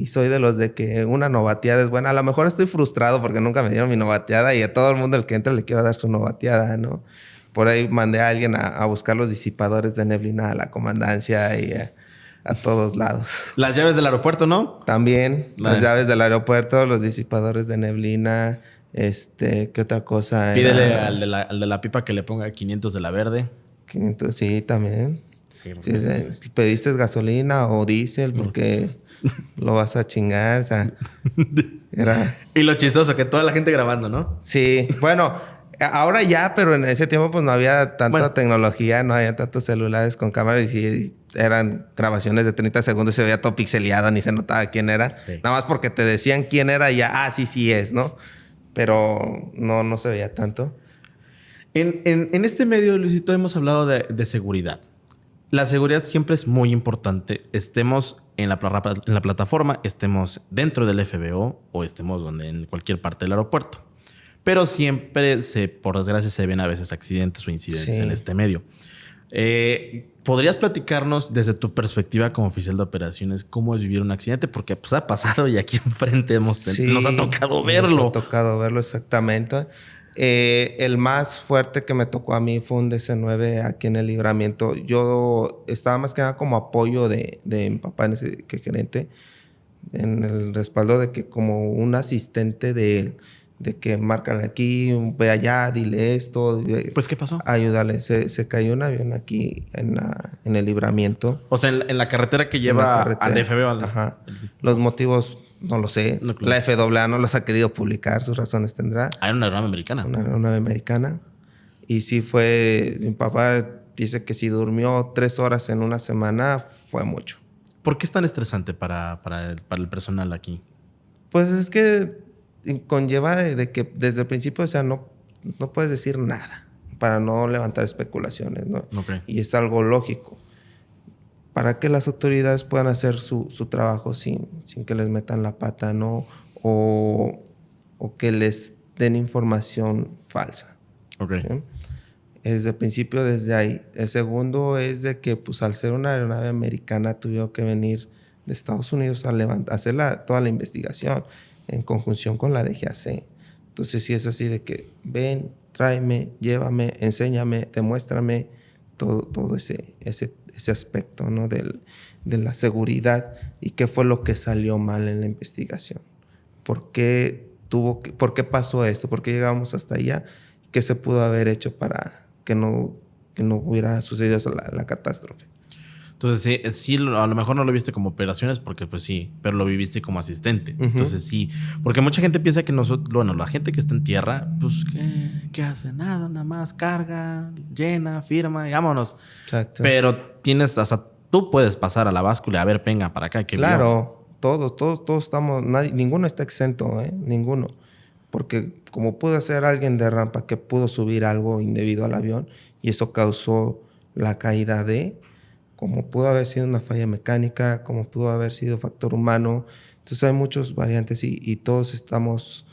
soy de los de que una novateada es buena. A lo mejor estoy frustrado porque nunca me dieron mi novateada y a todo el mundo el que entra le quiero dar su novateada, ¿no? Por ahí mandé a alguien a buscar los disipadores de neblina a la comandancia y a todos lados. Las llaves del aeropuerto, ¿no? También las llaves del aeropuerto, los disipadores de neblina. ¿Qué otra cosa? Pídele al de la pipa que le ponga 500 de la verde. 500, sí, también. Sí, pediste gasolina o diésel porque lo vas a chingar, o sea, Y lo chistoso, que toda la gente grabando, ¿no? Sí, bueno, ahora ya, pero en ese tiempo pues no había tanta tecnología, no había tantos celulares con cámara y sí eran grabaciones de 30 segundos y se veía todo pixeleado, ni se notaba quién era. Sí. Nada más porque te decían quién era y ya, sí es, ¿no? Pero no se veía tanto. En este medio, Luisito, hemos hablado de seguridad. La seguridad siempre es muy importante. Estemos en la plataforma, estemos dentro del FBO o estemos en cualquier parte del aeropuerto. Pero siempre, por desgracia, se ven a veces accidentes o incidentes en este medio. ¿Podrías platicarnos desde tu perspectiva como oficial de operaciones cómo es vivir un accidente? Porque pues ha pasado y aquí enfrente nos ha tocado verlo. Nos ha tocado verlo exactamente. El más fuerte que me tocó a mí fue un DC-9 aquí en el Libramiento. Yo estaba más que nada como apoyo de mi papá en ese que gerente, en el respaldo de que como un asistente de él, de que márcale aquí, ve allá, dile esto. Pues, ¿qué pasó? Ayúdale. Se cayó un avión aquí en el Libramiento. O sea, en la carretera que lleva al FBO. Ajá. Los motivos no lo sé. No, claro. La FAA no los ha querido publicar, sus razones tendrá. Era una aeronave americana. Una aeronave americana. Y sí fue... Mi papá dice que si durmió 3 horas en una semana, fue mucho. ¿Por qué es tan estresante para el personal aquí? Pues es que conlleva de que desde el principio, o sea, no puedes decir nada para no levantar especulaciones, ¿no? Okay. Y es algo lógico. Para que las autoridades puedan hacer su trabajo sin que les metan la pata, ¿no? O que les den información falsa. Okay. ¿Sí? Desde el principio, desde ahí. El segundo es de que, pues, al ser una aeronave americana, tuvieron que venir de Estados Unidos a hacer toda la investigación en conjunción con la DGAC. Entonces, sí es así de que ven, tráeme, llévame, enséñame, demuéstrame todo ese aspecto, ¿no? De la seguridad y qué fue lo que salió mal en la investigación. ¿Por qué pasó esto? ¿Por qué llegamos hasta allá? ¿Qué se pudo haber hecho para que no hubiera sucedido la catástrofe? Entonces, sí, a lo mejor no lo viste como operaciones porque pues sí, pero lo viviste como asistente. Uh-huh. Entonces sí, porque mucha gente piensa que la gente que está en tierra, pues ¿qué hace? Nada más carga, llena, firma y vámonos. Exacto. Pero tú puedes pasar a la báscula, a ver, venga para acá. Claro, todos estamos, ninguno está exento, ninguno. Porque como pudo ser alguien de rampa que pudo subir algo indebido al avión y eso causó la caída como pudo haber sido una falla mecánica, como pudo haber sido factor humano. Entonces hay muchas variantes y todos estamos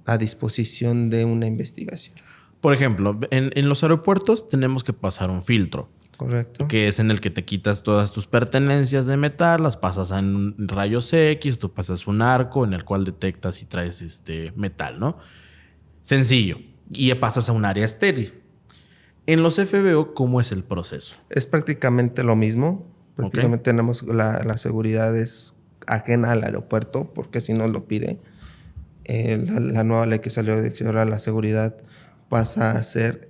a disposición de una investigación. Por ejemplo, en los aeropuertos tenemos que pasar un filtro. Correcto. Que es en el que te quitas todas tus pertenencias de metal, las pasas en rayos X, tú pasas un arco en el cual detectas y traes metal, ¿no? Sencillo. Y pasas a un área estéril. En los FBO, ¿cómo es el proceso? Es prácticamente lo mismo. Prácticamente tenemos la seguridad es ajena al aeropuerto, porque si no lo pide. La nueva ley que salió de ahora, la seguridad pasa a ser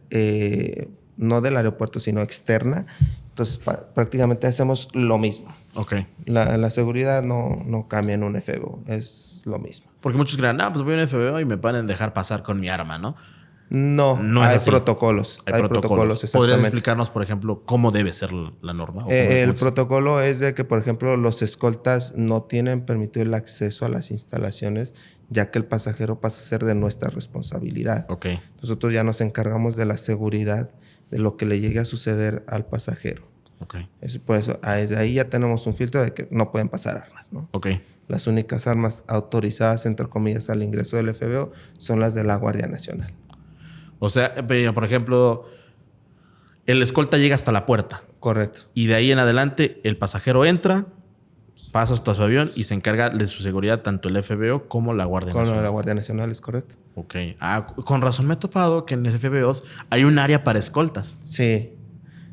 no del aeropuerto, sino externa. Entonces, prácticamente hacemos lo mismo. Ok. La seguridad no cambia en un FBO, es lo mismo. Porque muchos creen, pues voy a un FBO y me pueden dejar pasar con mi arma, ¿no? No, No es hay así. protocolos. Hay protocolos, exactamente. ¿Podrías explicarnos, por ejemplo, cómo debe ser la norma? El protocolo es de que, por ejemplo, los escoltas no tienen permitido el acceso a las instalaciones, ya que el pasajero pasa a ser de nuestra responsabilidad. Ok. Nosotros ya nos encargamos de la seguridad de lo que le llegue a suceder al pasajero. Ok. Por eso, desde ahí ya tenemos un filtro de que no pueden pasar armas, ¿no? Ok. Las únicas armas autorizadas, entre comillas, al ingreso del FBO son las de la Guardia Nacional. O sea, por ejemplo, el escolta llega hasta la puerta. Correcto. Y de ahí en adelante, el pasajero entra, pasa hasta su avión y se encarga de su seguridad tanto el FBO como la Guardia Nacional. Con la Guardia Nacional, es correcto. Ok. Con razón me he topado que en los FBOs hay un área para escoltas. Sí.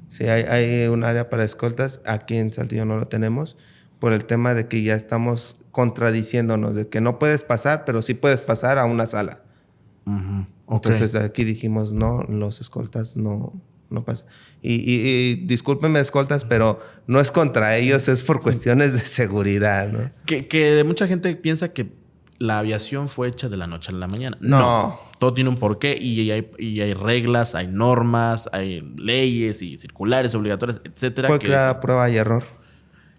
Sí, hay un área para escoltas. Aquí en Saltillo no lo tenemos por el tema de que ya estamos contradiciéndonos de que no puedes pasar, pero sí puedes pasar a una sala. Uh-huh. Okay. Entonces aquí dijimos, no, los escoltas no pasan. Y discúlpenme, escoltas, pero no es contra ellos, es por cuestiones de seguridad, ¿no? Que mucha gente piensa que la aviación fue hecha de la noche a la mañana. No. Todo tiene un porqué y hay reglas, hay normas, hay leyes y circulares obligatorias, etcétera. Fue creada a prueba y error.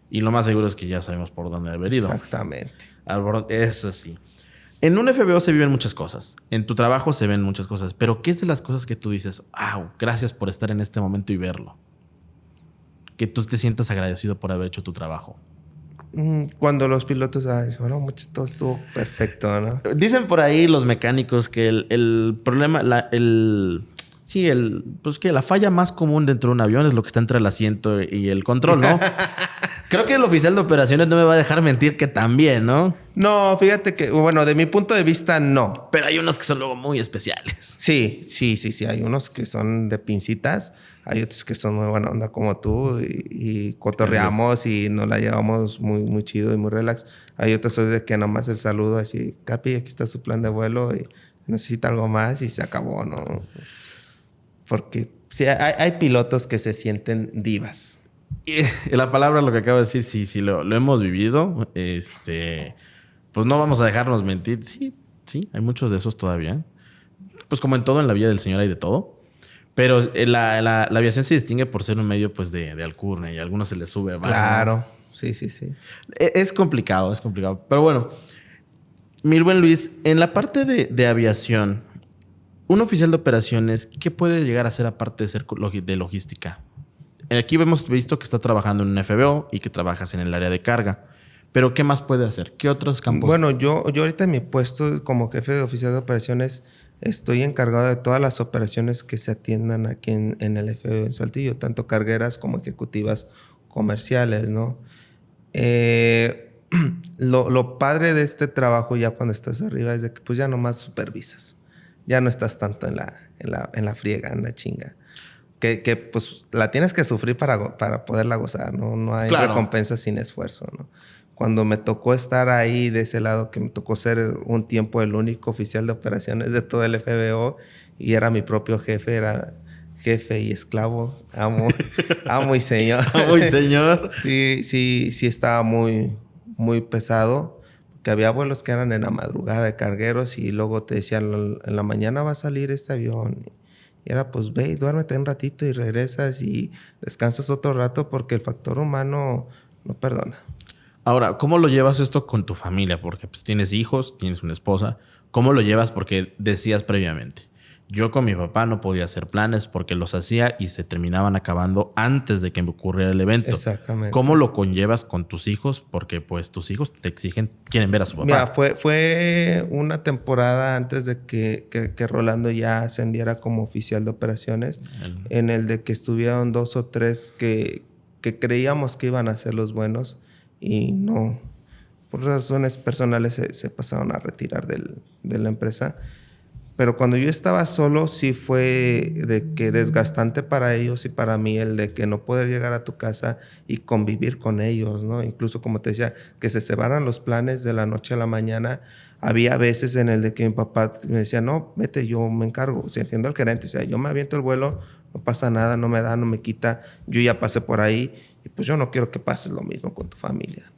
Y lo más seguro es que ya sabemos por dónde haber ido. Exactamente. Eso sí. En un FBO se viven muchas cosas. En tu trabajo se ven muchas cosas. Pero ¿qué es de las cosas que tú dices? Gracias por estar en este momento y verlo. Que tú te sientas agradecido por haber hecho tu trabajo. Cuando los pilotos bueno, todo estuvo perfecto, ¿no? Dicen por ahí los mecánicos que el problema, pues que la falla más común dentro de un avión es lo que está entre el asiento y el control, ¿no? Creo que el oficial de operaciones no me va a dejar mentir que también, ¿no? No, fíjate que, bueno, de mi punto de vista, no. Pero hay unos que son luego muy especiales. Sí. Hay unos que son de pincitas. Hay otros que son muy buena onda como tú y cotorreamos y nos la llevamos muy, muy chido y muy relax. Hay otros de que nomás el saludo así, Capi, aquí está su plan de vuelo y necesita algo más y se acabó, ¿no? Porque sí, hay pilotos que se sienten divas. Y la palabra, lo que acabo de decir, sí, lo hemos vivido. Pues no vamos a dejarnos mentir. Sí, hay muchos de esos todavía. Pues como en todo en la vida del Señor hay de todo. Pero la aviación se distingue por ser un medio pues de alcurnia y a algunos se les sube. Claro, sí. Es complicado. Pero bueno, mi buen Luis, en la parte de aviación, un oficial de operaciones, ¿qué puede llegar a ser aparte de ser de logística? Aquí hemos visto que está trabajando en un FBO y que trabajas en el área de carga. Pero ¿qué más puede hacer? ¿Qué otros campos? Bueno, yo ahorita en mi puesto como jefe de oficial de operaciones estoy encargado de todas las operaciones que se atiendan aquí en el FBO en Saltillo, tanto cargueras como ejecutivas comerciales, ¿no? Lo padre de este trabajo ya cuando estás arriba es de que pues ya nomás supervisas. Ya no estás tanto en la friega, en la chinga. Que pues la tienes que sufrir para poderla gozar, ¿no? No hay recompensa sin esfuerzo, ¿no? Cuando me tocó estar ahí de ese lado, que me tocó ser un tiempo el único oficial de operaciones de todo el FBO y era mi propio jefe, era jefe y esclavo, amo y señor. Amo y señor. Sí, estaba muy, muy pesado. Que había vuelos que eran en la madrugada de cargueros y luego te decían, en la mañana va a salir este avión. Y era, pues ve y duérmete un ratito y regresas y descansas otro rato porque el factor humano no perdona. Ahora, ¿cómo lo llevas esto con tu familia? Porque pues tienes hijos, tienes una esposa. ¿Cómo lo llevas? Porque decías previamente, yo con mi papá no podía hacer planes porque los hacía y se terminaban acabando antes de que me ocurriera el evento. Exactamente. ¿Cómo lo conllevas con tus hijos? Porque pues tus hijos te exigen, quieren ver a su papá. Mira, fue una temporada antes de que Rolando ya ascendiera como oficial de operaciones, en el de que estuvieron 2 o 3 que creíamos que iban a ser los buenos y no. Por razones personales se pasaron a retirar de la empresa. Pero cuando yo estaba solo, sí fue de que desgastante para ellos y para mí el de que no poder llegar a tu casa y convivir con ellos, ¿no? Incluso, como te decía, que se cebaran los planes de la noche a la mañana. Había veces en el de que mi papá me decía, no, vete, yo me encargo. O sea, siendo el gerente, o sea, yo me aviento el vuelo, no pasa nada, no me da, no me quita, yo ya pasé por ahí y pues yo no quiero que pases lo mismo con tu familia.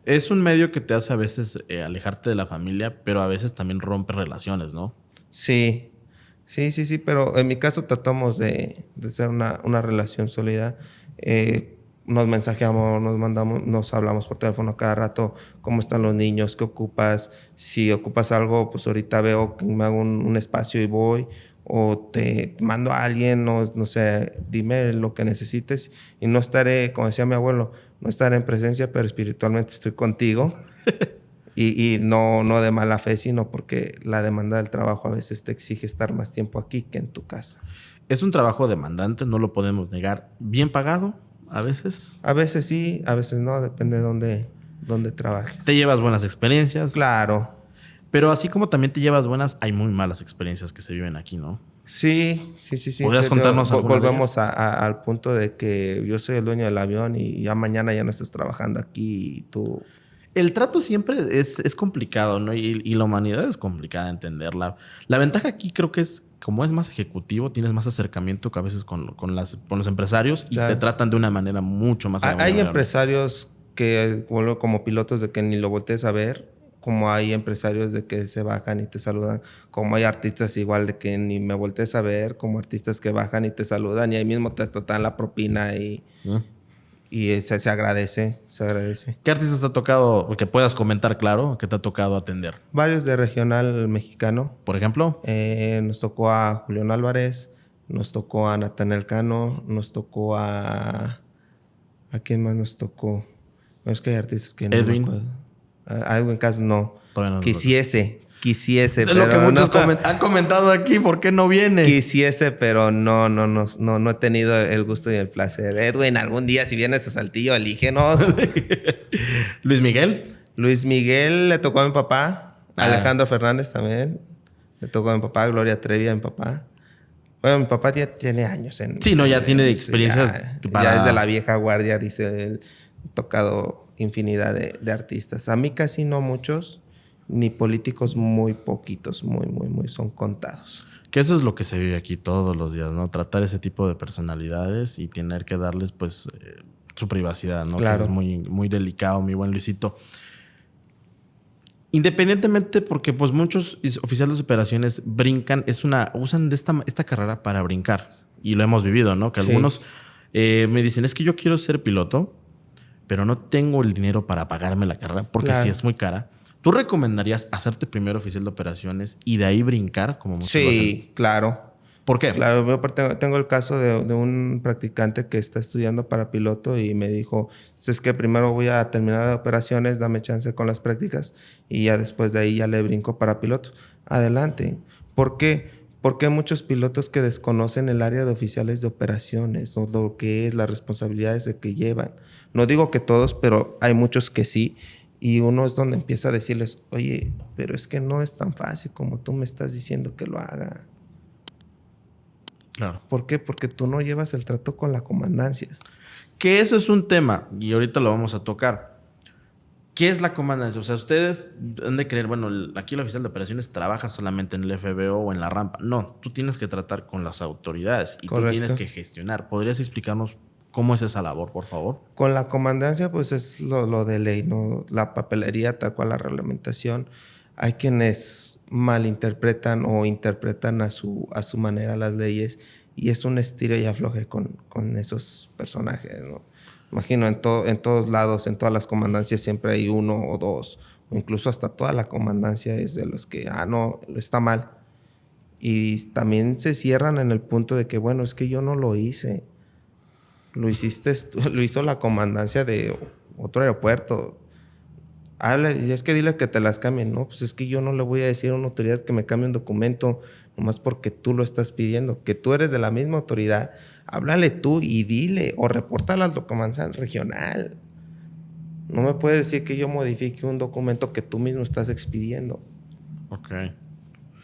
Es un medio que te hace a veces alejarte de la familia, pero a veces también rompe relaciones, ¿no? Sí, pero en mi caso tratamos de ser una relación sólida. Nos mensajeamos, nos mandamos, nos hablamos por teléfono cada rato, cómo están los niños, qué ocupas, si ocupas algo, pues ahorita veo que me hago un espacio y voy, o te mando a alguien, no sé, dime lo que necesites y no estaré, como decía mi abuelo, no estaré en presencia, pero espiritualmente estoy contigo. Y no de mala fe, sino porque la demanda del trabajo a veces te exige estar más tiempo aquí que en tu casa. Es un trabajo demandante, no lo podemos negar. ¿Bien pagado a veces? A veces sí, a veces no, depende de dónde trabajes. Te llevas buenas experiencias. Claro. Pero así como también te llevas buenas, hay muy malas experiencias que se viven aquí, ¿no? Sí. ¿Podrías contarnos alguna Volvemos al punto de que yo soy el dueño del avión y ya mañana ya no estás trabajando aquí y tú... El trato siempre es complicado, ¿no? Y la humanidad es complicada de entenderla. La ventaja aquí creo que es, como es más ejecutivo, tienes más acercamiento que a veces con los empresarios y te tratan de una manera mucho más amigable. Hay empresarios que vuelven como pilotos de que ni lo voltees a ver, como hay empresarios de que se bajan y te saludan, como hay artistas igual de que ni me voltees a ver, como artistas que bajan y te saludan y ahí mismo te dan la propina y... Y se agradece. ¿Qué artistas te ha tocado, que puedas comentar, claro, que te ha tocado atender? Varios de regional mexicano. ¿Por ejemplo? Nos tocó a Julián Álvarez, nos tocó a Natanael Cano, nos tocó a... ¿A quién más nos tocó? No, es que hay artistas que no Edwin. me acuerdo. A Edwin Cass no. Todavía no. Quisiese, es pero lo que muchos han comentado aquí, ¿por qué no viene? Quisiese, pero no he tenido el gusto y el placer. Edwin, algún día si vienes a Saltillo, elígenos. ¿Luis Miguel? Luis Miguel le tocó a mi papá. Alejandro Fernández también. Le tocó a mi papá. Gloria Trevi a mi papá. Bueno, mi papá ya tiene años en... Sí, no, ya tiene experiencias. Ya es de la vieja guardia, dice él. Tocado infinidad de artistas. A mí casi no muchos. Ni políticos, muy poquitos, muy son contados. Que eso es lo que se vive aquí todos los días, ¿no? Tratar ese tipo de personalidades y tener que darles, pues, su privacidad, ¿no? Claro. Que es muy delicado, mi buen Luisito. Independientemente, porque pues muchos oficiales de operaciones usan de esta carrera para brincar. Y lo hemos vivido, ¿no? Que algunos me dicen, es que yo quiero ser piloto, pero no tengo el dinero para pagarme la carrera, porque sí es muy cara. ¿Tú recomendarías hacerte primero oficial de operaciones y de ahí brincar como muchos lo hacen? Sí, claro. ¿Por qué? Claro, yo tengo el caso de un practicante que está estudiando para piloto y me dijo, es que primero voy a terminar de operaciones, dame chance con las prácticas y ya después de ahí ya le brinco para piloto. Adelante. ¿Por qué? Porque hay muchos pilotos que desconocen el área de oficiales de operaciones, o lo que es las responsabilidades de que llevan. No digo que todos, pero hay muchos que sí. Y uno es donde empieza a decirles, oye, pero es que no es tan fácil como tú me estás diciendo que lo haga. Claro. ¿Por qué? Porque tú no llevas el trato con la comandancia. Que eso es un tema y ahorita lo vamos a tocar. ¿Qué es la comandancia? O sea, ustedes han de creer, bueno, aquí el oficial de operaciones trabaja solamente en el FBO o en la rampa. No, tú tienes que tratar con las autoridades y Correcto. tú tienes que gestionar. ¿Podrías explicarnos cómo es esa labor, por favor? Con la comandancia, pues es lo de ley, ¿no? La papelería, tal cual la reglamentación. Hay quienes malinterpretan o interpretan a su manera las leyes y es un estilo y afloje con esos personajes, ¿no? Imagino, en todos lados, en todas las comandancias siempre hay uno o dos, o incluso hasta toda la comandancia es de los que, no, está mal. Y también se cierran en el punto de que, bueno, es que yo no lo hice. Lo hizo la comandancia de otro aeropuerto. Habla y es que dile que te las cambien. No, pues es que yo no le voy a decir a una autoridad que me cambie un documento nomás porque tú lo estás pidiendo. Que tú eres de la misma autoridad, háblale tú y dile o repórtala al comandancia regional. No me puedes decir que yo modifique un documento que tú mismo estás expidiendo. Ok.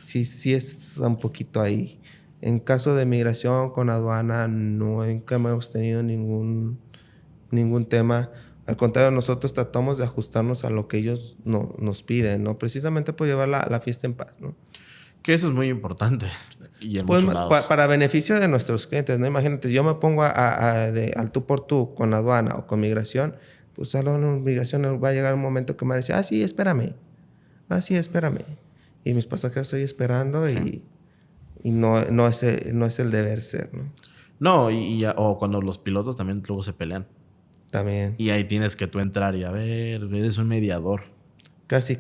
Sí es un poquito ahí. En caso de migración con aduana, nunca hemos tenido ningún tema. Al contrario, nosotros tratamos de ajustarnos a lo que ellos nos piden, ¿no? Precisamente por llevar la fiesta en paz, ¿no? Que eso es muy importante. Y en pues, muchos lados. Para beneficio de nuestros clientes, ¿no? Imagínate, yo me pongo al tú por tú con aduana o con migración, pues a la migración va a llegar un momento que me va a decir, sí, espérame. Sí, espérame. Y mis pasajeros estoy esperando y no es el deber ser, ¿no? No, o cuando los pilotos también luego se pelean. También. Y ahí tienes que tú entrar y a ver, eres un mediador. Casi.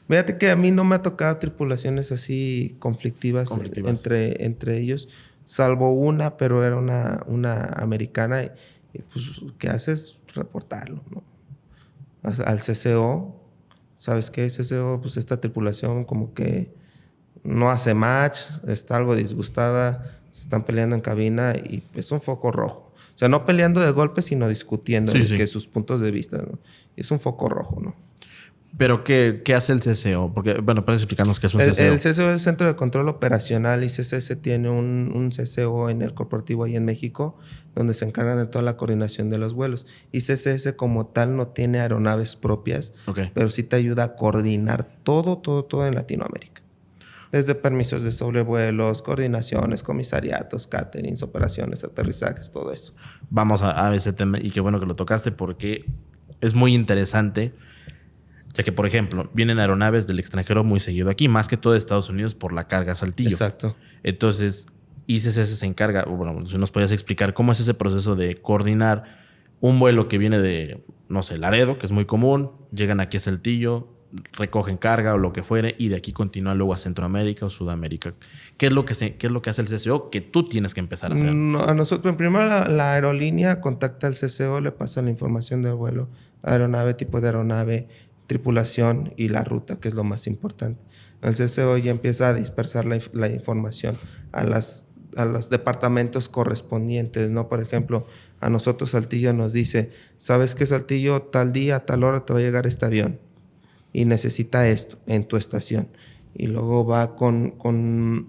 Fíjate que a mí no me ha tocado tripulaciones así conflictivas. Entre ellos, salvo una, pero era una americana. Y pues, ¿qué haces? Reportarlo, ¿no? Al CCO. ¿Sabes qué? CCO, pues esta tripulación como que no hace match, está algo disgustada, se están peleando en cabina y es un foco rojo. O sea, no peleando de golpe, sino discutiendo que sus puntos de vista, ¿no? Es un foco rojo, ¿no? ¿Pero qué hace el CCO? Porque, bueno, puedes explicarnos qué es un CCO. El CCO es el Centro de Control Operacional y CCS tiene un CCO en el corporativo ahí en México donde se encargan de toda la coordinación de los vuelos. Y CCS como tal no tiene aeronaves propias, pero sí te ayuda a coordinar todo en Latinoamérica. Desde permisos de sobrevuelos, coordinaciones, comisariatos, caterings, operaciones, aterrizajes, todo eso. Vamos a ese tema y qué bueno que lo tocaste porque es muy interesante. Ya que, por ejemplo, vienen aeronaves del extranjero muy seguido aquí, más que todo de Estados Unidos por la carga Saltillo. Exacto. Entonces, ICCS se encarga, bueno, si nos podías explicar cómo es ese proceso de coordinar un vuelo que viene de, no sé, Laredo, que es muy común, llegan aquí a Saltillo, recogen carga o lo que fuere, y de aquí continúan luego a Centroamérica o Sudamérica. ¿Qué es lo que hace el CCO que tú tienes que empezar a hacer? No, a nosotros, primero la aerolínea contacta al CCO, le pasa la información del vuelo, aeronave, tipo de aeronave, tripulación y la ruta, que es lo más importante. El CCO ya empieza a dispersar la información a los departamentos correspondientes, ¿no? Por ejemplo, a nosotros Saltillo nos dice, ¿sabes qué, Saltillo? Tal día, tal hora te va a llegar este avión y necesita esto en tu estación. Y luego va con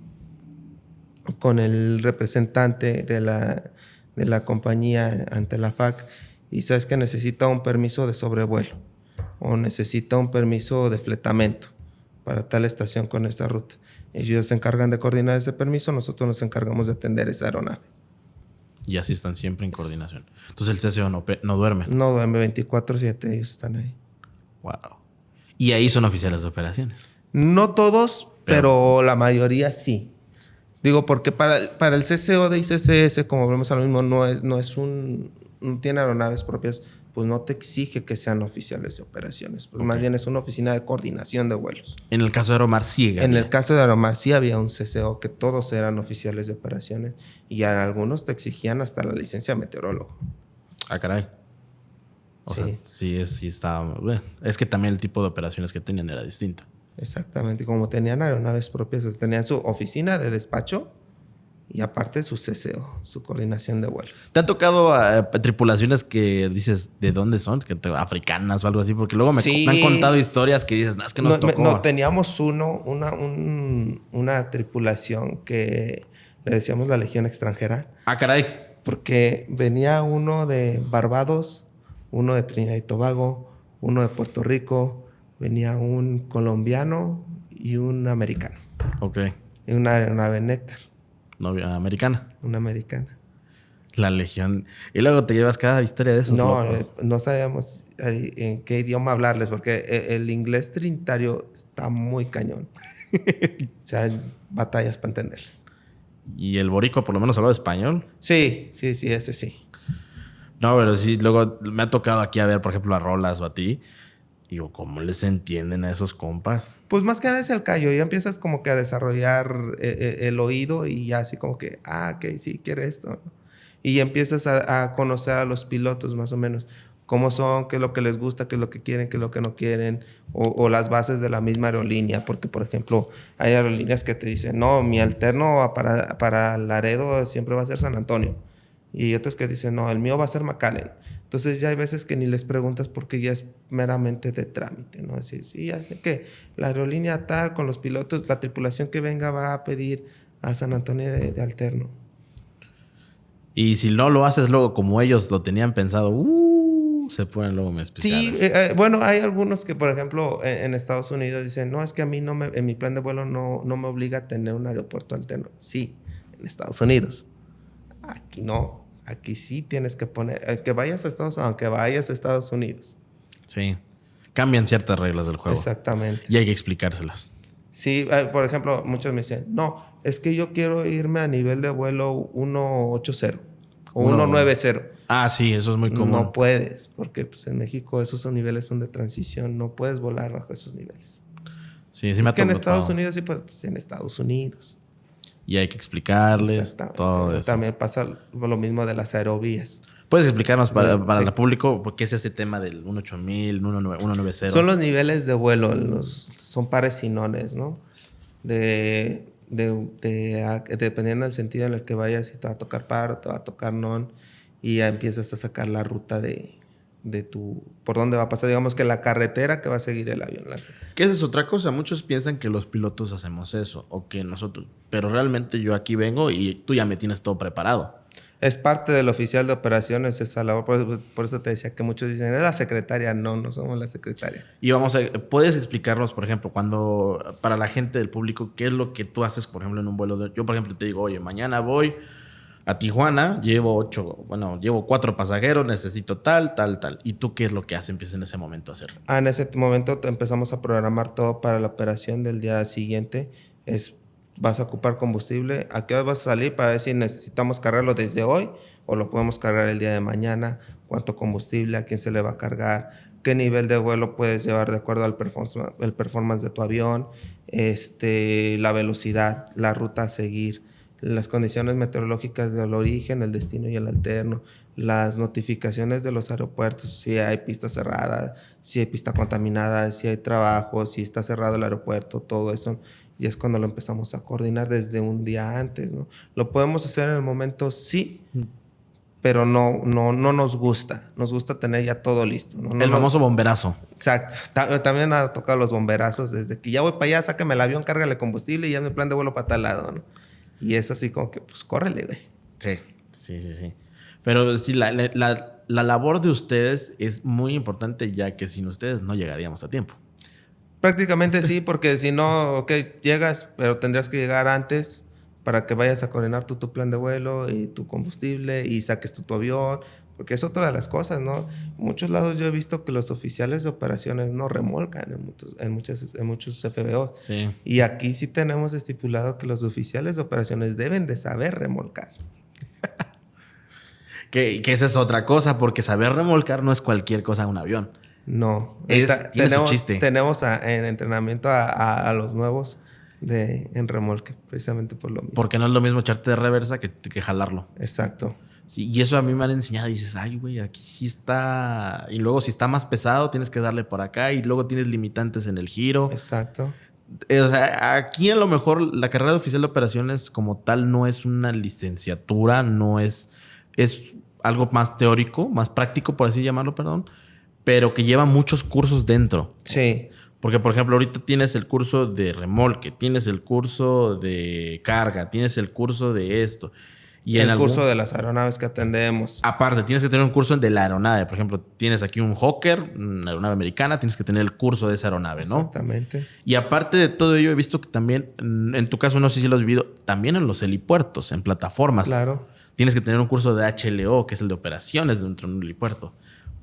el representante de la compañía ante la FAC y sabes que necesita un permiso de sobrevuelo o necesita un permiso de fletamento para tal estación con esta ruta. Ellos se encargan de coordinar ese permiso, nosotros nos encargamos de atender esa aeronave. Y así están siempre en coordinación. Entonces el CCO no duerme. No duerme 24/7, ellos están ahí. Wow. Y ahí son oficiales de operaciones. No todos, pero la mayoría sí. Digo, porque para el CCO de ICCS, como vemos a lo mismo, no tiene aeronaves propias, pues no te exige que sean oficiales de operaciones. Pues más bien es una oficina de coordinación de vuelos. En el caso de Aeromar sí. En el caso de Aeromar sí había un CCO que todos eran oficiales de operaciones y a algunos te exigían hasta la licencia de meteorólogo. Ah, caray. O sea, sí estaba... Bueno, es que también el tipo de operaciones que tenían era distinto. Exactamente. Como tenían aeronaves propias, tenían su oficina de despacho y aparte su CCO, su coordinación de vuelos. ¿Te han tocado tripulaciones que dices de dónde son? ¿Africanas o algo así? Porque luego me han contado historias que dices, no, es que nos tocó. No, teníamos una tripulación que le decíamos la Legión Extranjera. Ah, caray. Porque venía uno de Barbados, uno de Trinidad y Tobago, uno de Puerto Rico, venía un colombiano y un americano. Ok. Y una aeronave Néctar. Novia americana. Una americana. La Legión. Y luego te llevas cada historia de esos locos. No sabíamos en qué idioma hablarles porque el inglés trinitario está muy cañón. O sea, hay batallas para entender. ¿Y el boricua por lo menos hablaba español? Sí, ese sí. No, pero sí, luego me ha tocado aquí a ver, por ejemplo, a Rolas o a ti. Digo, ¿cómo les entienden a esos compas? Pues más que nada es el callo. Ya empiezas como que a desarrollar el oído y ya así como que, ok, sí, quiere esto. Y ya empiezas a conocer a los pilotos más o menos. Cómo son, qué es lo que les gusta, qué es lo que quieren, qué es lo que no quieren. O las bases de la misma aerolínea. Porque, por ejemplo, hay aerolíneas que te dicen, no, mi alterno para Laredo siempre va a ser San Antonio. Y otros que dicen, no, el mío va a ser McAllen. Entonces ya hay veces que ni les preguntas porque ya es meramente de trámite, ¿no? Así, sí, ya sé que la aerolínea tal, con los pilotos, la tripulación que venga va a pedir a San Antonio de alterno. Y si no lo haces luego como ellos lo tenían pensado, se ponen luego muy Sí, especiales. bueno, hay algunos que, por ejemplo, en Estados Unidos dicen, no, es que a mí en mi plan de vuelo no me obliga a tener un aeropuerto alterno. Sí, en Estados Unidos. Aquí no. Aquí sí tienes que poner, aunque vayas a Estados Unidos. Sí. Cambian ciertas reglas del juego. Exactamente. Y hay que explicárselas. Sí, por ejemplo, muchos me dicen, no, es que yo quiero irme a nivel de vuelo 180 o 190. Ah, sí, eso es muy común. No puedes, porque pues, en México esos niveles son de transición. No puedes volar bajo esos niveles. Sí, Es que en Estados Unidos sí, pues en Estados Unidos. Y hay que explicarles todo eso. También pasa lo mismo de las aerovías. ¿Puedes explicarnos para el público qué es ese tema del 18000, 190? Son los niveles de vuelo, son pares y nones, ¿no? Dependiendo del sentido en el que vayas, si te va a tocar par o te va a tocar non, y ya empiezas a sacar la ruta por dónde va a pasar, digamos que la carretera que va a seguir el avión. ¿Qué es otra cosa? Muchos piensan que los pilotos hacemos eso o que nosotros, pero realmente yo aquí vengo y tú ya me tienes todo preparado. Es parte del oficial de operaciones esa labor. Por eso te decía que muchos dicen, es la secretaria. No somos la secretaria. Y ¿puedes explicarnos, por ejemplo, para la gente del público, qué es lo que tú haces, por ejemplo, en un vuelo? Yo, por ejemplo, te digo, oye, mañana voy a Tijuana, llevo 4 pasajeros, necesito tal. ¿Y tú qué es lo que empiezas en ese momento a hacer? En ese momento empezamos a programar todo para la operación del día siguiente. Vas a ocupar combustible, ¿a qué hora vas a salir para ver si necesitamos cargarlo desde hoy o lo podemos cargar el día de mañana? ¿Cuánto combustible? ¿A quién se le va a cargar? ¿Qué nivel de vuelo puedes llevar de acuerdo al performance de tu avión? La velocidad, la ruta a seguir, las condiciones meteorológicas del origen, el destino y el alterno, las notificaciones de los aeropuertos, si hay pista cerrada, si hay pista contaminada, si hay trabajo, si está cerrado el aeropuerto, todo eso. Y es cuando lo empezamos a coordinar desde un día antes, ¿no? Lo podemos hacer en el momento, sí, pero no nos gusta. Nos gusta tener ya todo listo, ¿no? El famoso bomberazo. Exacto. También ha tocado los bomberazos desde que ya voy para allá, sácame el avión, cárgale combustible y ya me plan de vuelo para tal lado, ¿no? Y es así como que, pues, córrele, güey. Sí. Pero sí, la labor de ustedes es muy importante, ya que sin ustedes no llegaríamos a tiempo. Prácticamente sí, porque si no, llegas, pero tendrías que llegar antes para que vayas a coordinar tu plan de vuelo y tu combustible y saques tu avión, porque es otra de las cosas, ¿no? En muchos lados yo he visto que los oficiales de operaciones no remolcan en muchos FBOs. Sí. Y aquí sí tenemos estipulado que los oficiales de operaciones deben de saber remolcar. Que esa es otra cosa, porque saber remolcar no es cualquier cosa en un avión. No. Tiene su chiste. Tenemos en entrenamiento a los nuevos en remolque, precisamente por lo mismo. Porque no es lo mismo echarte de reversa que jalarlo. Exacto. Sí, y eso a mí me han enseñado. Y dices, ay, güey, aquí sí está. Y luego, si está más pesado, tienes que darle por acá. Y luego tienes limitantes en el giro. Exacto. O sea, aquí a lo mejor la carrera de oficial de operaciones como tal no es una licenciatura, no es algo más teórico, más práctico, por así llamarlo, perdón, pero que lleva muchos cursos dentro. Sí. Porque, por ejemplo, ahorita tienes el curso de remolque, tienes el curso de carga, tienes el curso de esto. Y el curso de las aeronaves que atendemos. Aparte, tienes que tener un curso de la aeronave. Por ejemplo, tienes aquí un Hawker, una aeronave americana, tienes que tener el curso de esa aeronave, ¿no? Exactamente. Y aparte de todo ello, he visto que también, en tu caso, no sé si lo has vivido, también en los helipuertos, en plataformas. Claro. Tienes que tener un curso de HLO, que es el de operaciones dentro de un helipuerto.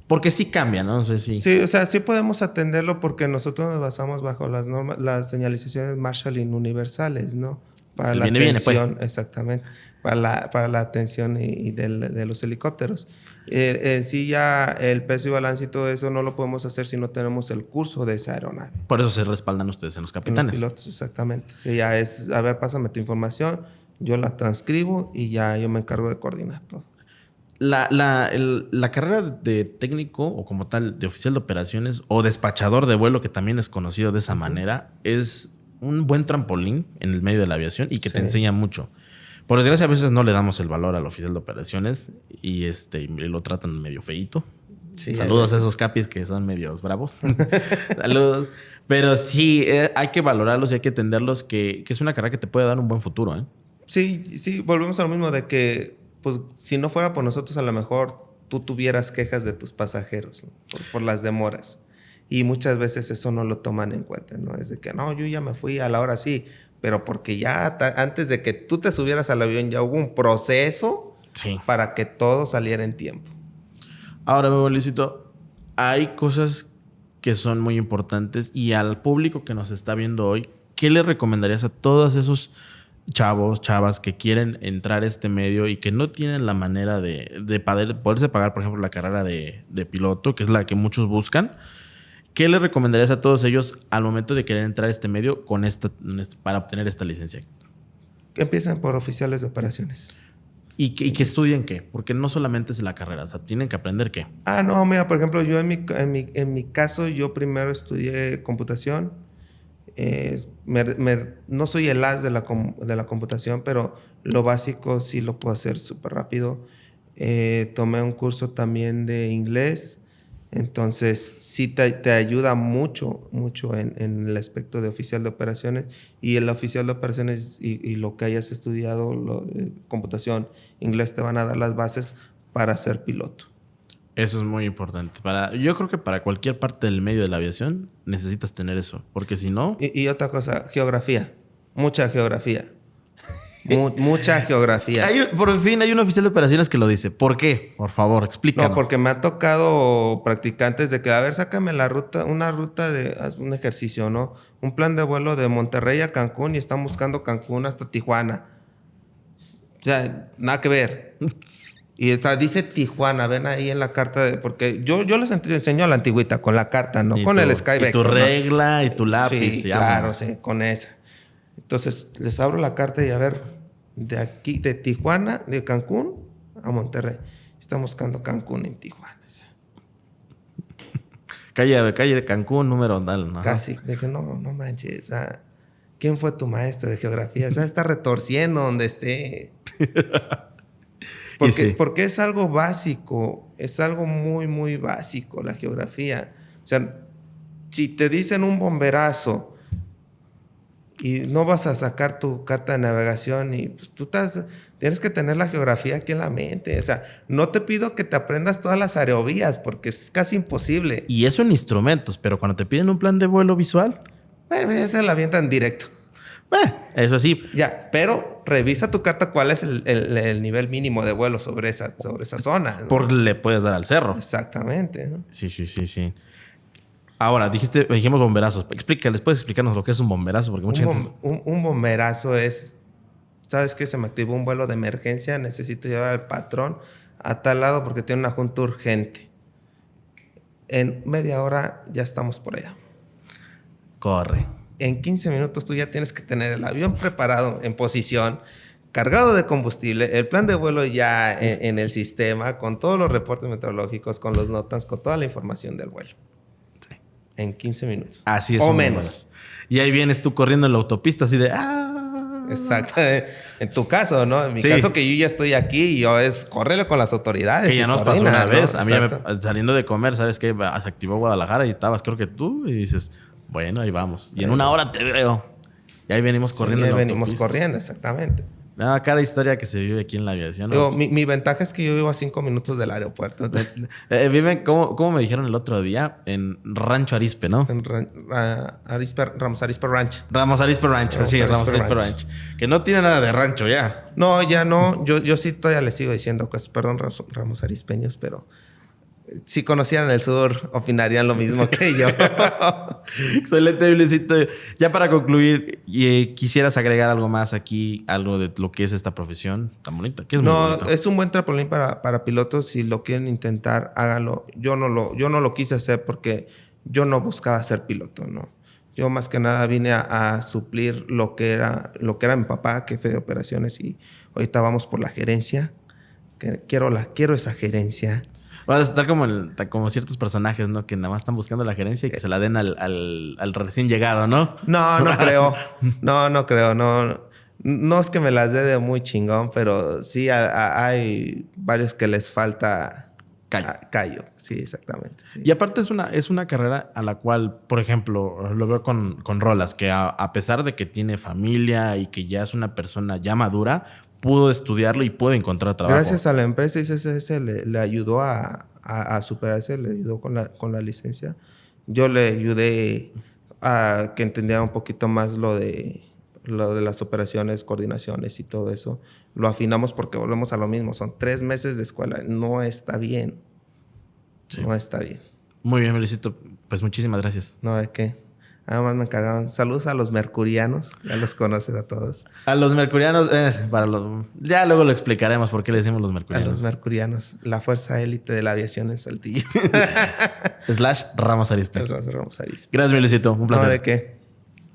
Porque sí cambia, ¿no? No sé si... Sí, o sea, sí podemos atenderlo porque nosotros nos basamos bajo las normas, las señalizaciones Marshall universales, ¿no? Para la atención, pues. Exactamente. Para la atención y de los helicópteros. Sí, ya el peso y balance y todo eso no lo podemos hacer si no tenemos el curso de esa aeronave. Por eso se respaldan ustedes en los capitanes. En los pilotos, exactamente. Sí, ya es, a ver, pásame tu información, yo la transcribo y ya yo me encargo de coordinar todo. La carrera de técnico o como tal de oficial de operaciones o despachador de vuelo, que también es conocido de esa manera, es un buen trampolín en el medio de la aviación y que te enseña mucho. Por desgracia, a veces no le damos el valor al oficial de operaciones y lo tratan medio feíto. Sí, saludos a esos capis que son medios bravos. Saludos. Pero sí, hay que valorarlos y hay que entenderlos que es una carrera que te puede dar un buen futuro, ¿eh? Sí, volvemos a lo mismo de que pues si no fuera por nosotros, a lo mejor tú tuvieras quejas de tus pasajeros, ¿no? por las demoras. Y muchas veces eso no lo toman en cuenta, ¿no? Es de que, no, yo ya me fui a la hora sí, pero porque ya antes de que tú te subieras al avión ya hubo un proceso para que todo saliera en tiempo. Ahora, Luisito, hay cosas que son muy importantes y al público que nos está viendo hoy, ¿qué le recomendarías a todos esos chavos, chavas que quieren entrar a este medio y que no tienen la manera de poderse pagar, por ejemplo, la carrera de piloto, que es la que muchos buscan? ¿Qué le recomendarías a todos ellos al momento de querer entrar a este medio para obtener esta licencia? Que empiecen por oficiales de operaciones. ¿Y que estudien qué? Porque no solamente es la carrera, o sea, tienen que aprender qué. No, mira, por ejemplo, yo en mi caso, yo primero estudié computación. No soy el as de la computación, pero lo básico sí lo puedo hacer súper rápido. Tomé un curso también de inglés. Entonces, sí te ayuda mucho en el aspecto de oficial de operaciones. Y el oficial de operaciones y lo que hayas estudiado, computación, inglés, te van a dar las bases para ser piloto. Eso es muy importante. Yo creo que para cualquier parte del medio de la aviación necesitas tener eso. Porque si no... Y otra cosa, geografía. Mucha geografía. Mucha geografía. Por fin hay un oficial de operaciones que lo dice. ¿Por qué? Por favor, explícanos. No, porque me ha tocado practicantes de que, a ver, sácame una ruta haz un ejercicio, ¿no? Un plan de vuelo de Monterrey a Cancún y están buscando Cancún hasta Tijuana. O sea, nada que ver. Y dice Tijuana, ven ahí en la carta, porque yo les enseño a la antigüita con la carta, no con el Skyvector. Y tu regla, ¿no? Y tu lápiz. Sí, claro, sí, con esa. Entonces, les abro la carta y a ver, de aquí, de Tijuana, de Cancún a Monterrey. Están buscando Cancún en Tijuana. O sea. Calle de Cancún, número tal, ¿no? Casi. Dije, no manches. ¿Quién fue tu maestro de geografía? Está retorciendo donde esté. Porque es algo básico. Es algo muy, muy básico la geografía. O sea, si te dicen un bomberazo y no vas a sacar tu carta de navegación y pues, tienes que tener la geografía aquí en la mente. O sea, no te pido que te aprendas todas las aerovías porque es casi imposible. Y eso en instrumentos, pero cuando te piden un plan de vuelo visual... ya se la avientan directo. Eso sí. Ya, pero revisa tu carta cuál es el nivel mínimo de vuelo sobre esa zona, ¿no? Le puedes dar al cerro. Exactamente, ¿no? Sí. Ahora, dijimos bomberazos. ¿Puedes explicarnos lo que es un bomberazo? Porque mucha gente... Un bomberazo es... ¿Sabes qué? Se me activó un vuelo de emergencia. Necesito llevar al patrón a tal lado porque tiene una junta urgente. En media hora ya estamos por allá. Corre. En 15 minutos tú ya tienes que tener el avión preparado en posición, cargado de combustible, el plan de vuelo ya en el sistema, con todos los reportes meteorológicos, con los notas, con toda la información del vuelo. Sí. En 15 minutos. Así es. O menos. Y ahí vienes tú corriendo en la autopista así de... Exacto. En tu caso, ¿no? En mi caso que yo ya estoy aquí y córrele con las autoridades. Que ya nos pasó una vez. ¿no? A mí saliendo de comer, ¿sabes qué? Se activó Guadalajara y estabas, creo que tú, y dices... Bueno, ahí vamos. Y en una hora te veo. Y ahí venimos corriendo. Ahí venimos corriendo, exactamente. Cada historia que se vive aquí en la aviación. Digo, mi ventaja es que yo vivo a 5 minutos del aeropuerto. Viven, ¿cómo me dijeron el otro día? En Rancho Arizpe, ¿no? En Ramos Arizpe Ranch. Ramos Arizpe Ranch. Sí, Ramos Arizpe Ranch. Que no tiene nada de rancho ya. No, ya no. Yo sí todavía les sigo diciendo cosas. Perdón, Ramos Arizpeños, pero... Si conocieran el sur, opinarían lo mismo que yo. Excelente, Luisito. Ya para concluir, ¿quisieras agregar algo más aquí? Algo de lo que es esta profesión tan bonita. Que es muy bonito. Es un buen trampolín para pilotos. Si lo quieren intentar, háganlo. Yo no lo quise hacer porque yo no buscaba ser piloto, ¿no? Yo más que nada vine a suplir lo que era mi papá, jefe de operaciones, y ahorita vamos por la gerencia. Quiero esa gerencia. Vas a estar como ciertos personajes, ¿no? Que nada más están buscando la gerencia y que se la den al recién llegado, ¿no? No creo. No creo. No es que me las dé de muy chingón, pero sí hay varios que les falta callo. Sí, exactamente. Sí. Y aparte es una carrera a la cual, por ejemplo, lo veo con Rolas, que a pesar de que tiene familia y que ya es una persona ya madura, pudo estudiarlo y pudo encontrar trabajo. Gracias a la empresa ICSS le ayudó a superarse, le ayudó con la licencia. Yo le ayudé a que entendiera un poquito más lo de las operaciones, coordinaciones y todo eso. Lo afinamos porque volvemos a lo mismo. Son 3 meses de escuela. No está bien. Sí. No está bien. Muy bien, Luisito. Pues muchísimas gracias. No, ¿de qué? Además me encargaron. Saludos a los mercurianos. Ya los conoces a todos. A los mercurianos, ya luego lo explicaremos por qué le decimos los mercurianos. A los mercurianos. La fuerza élite de la aviación en Saltillo. / Ramos Arizpe. Ramos Arizpe. Gracias, Luisito. Un placer. No, ¿de qué?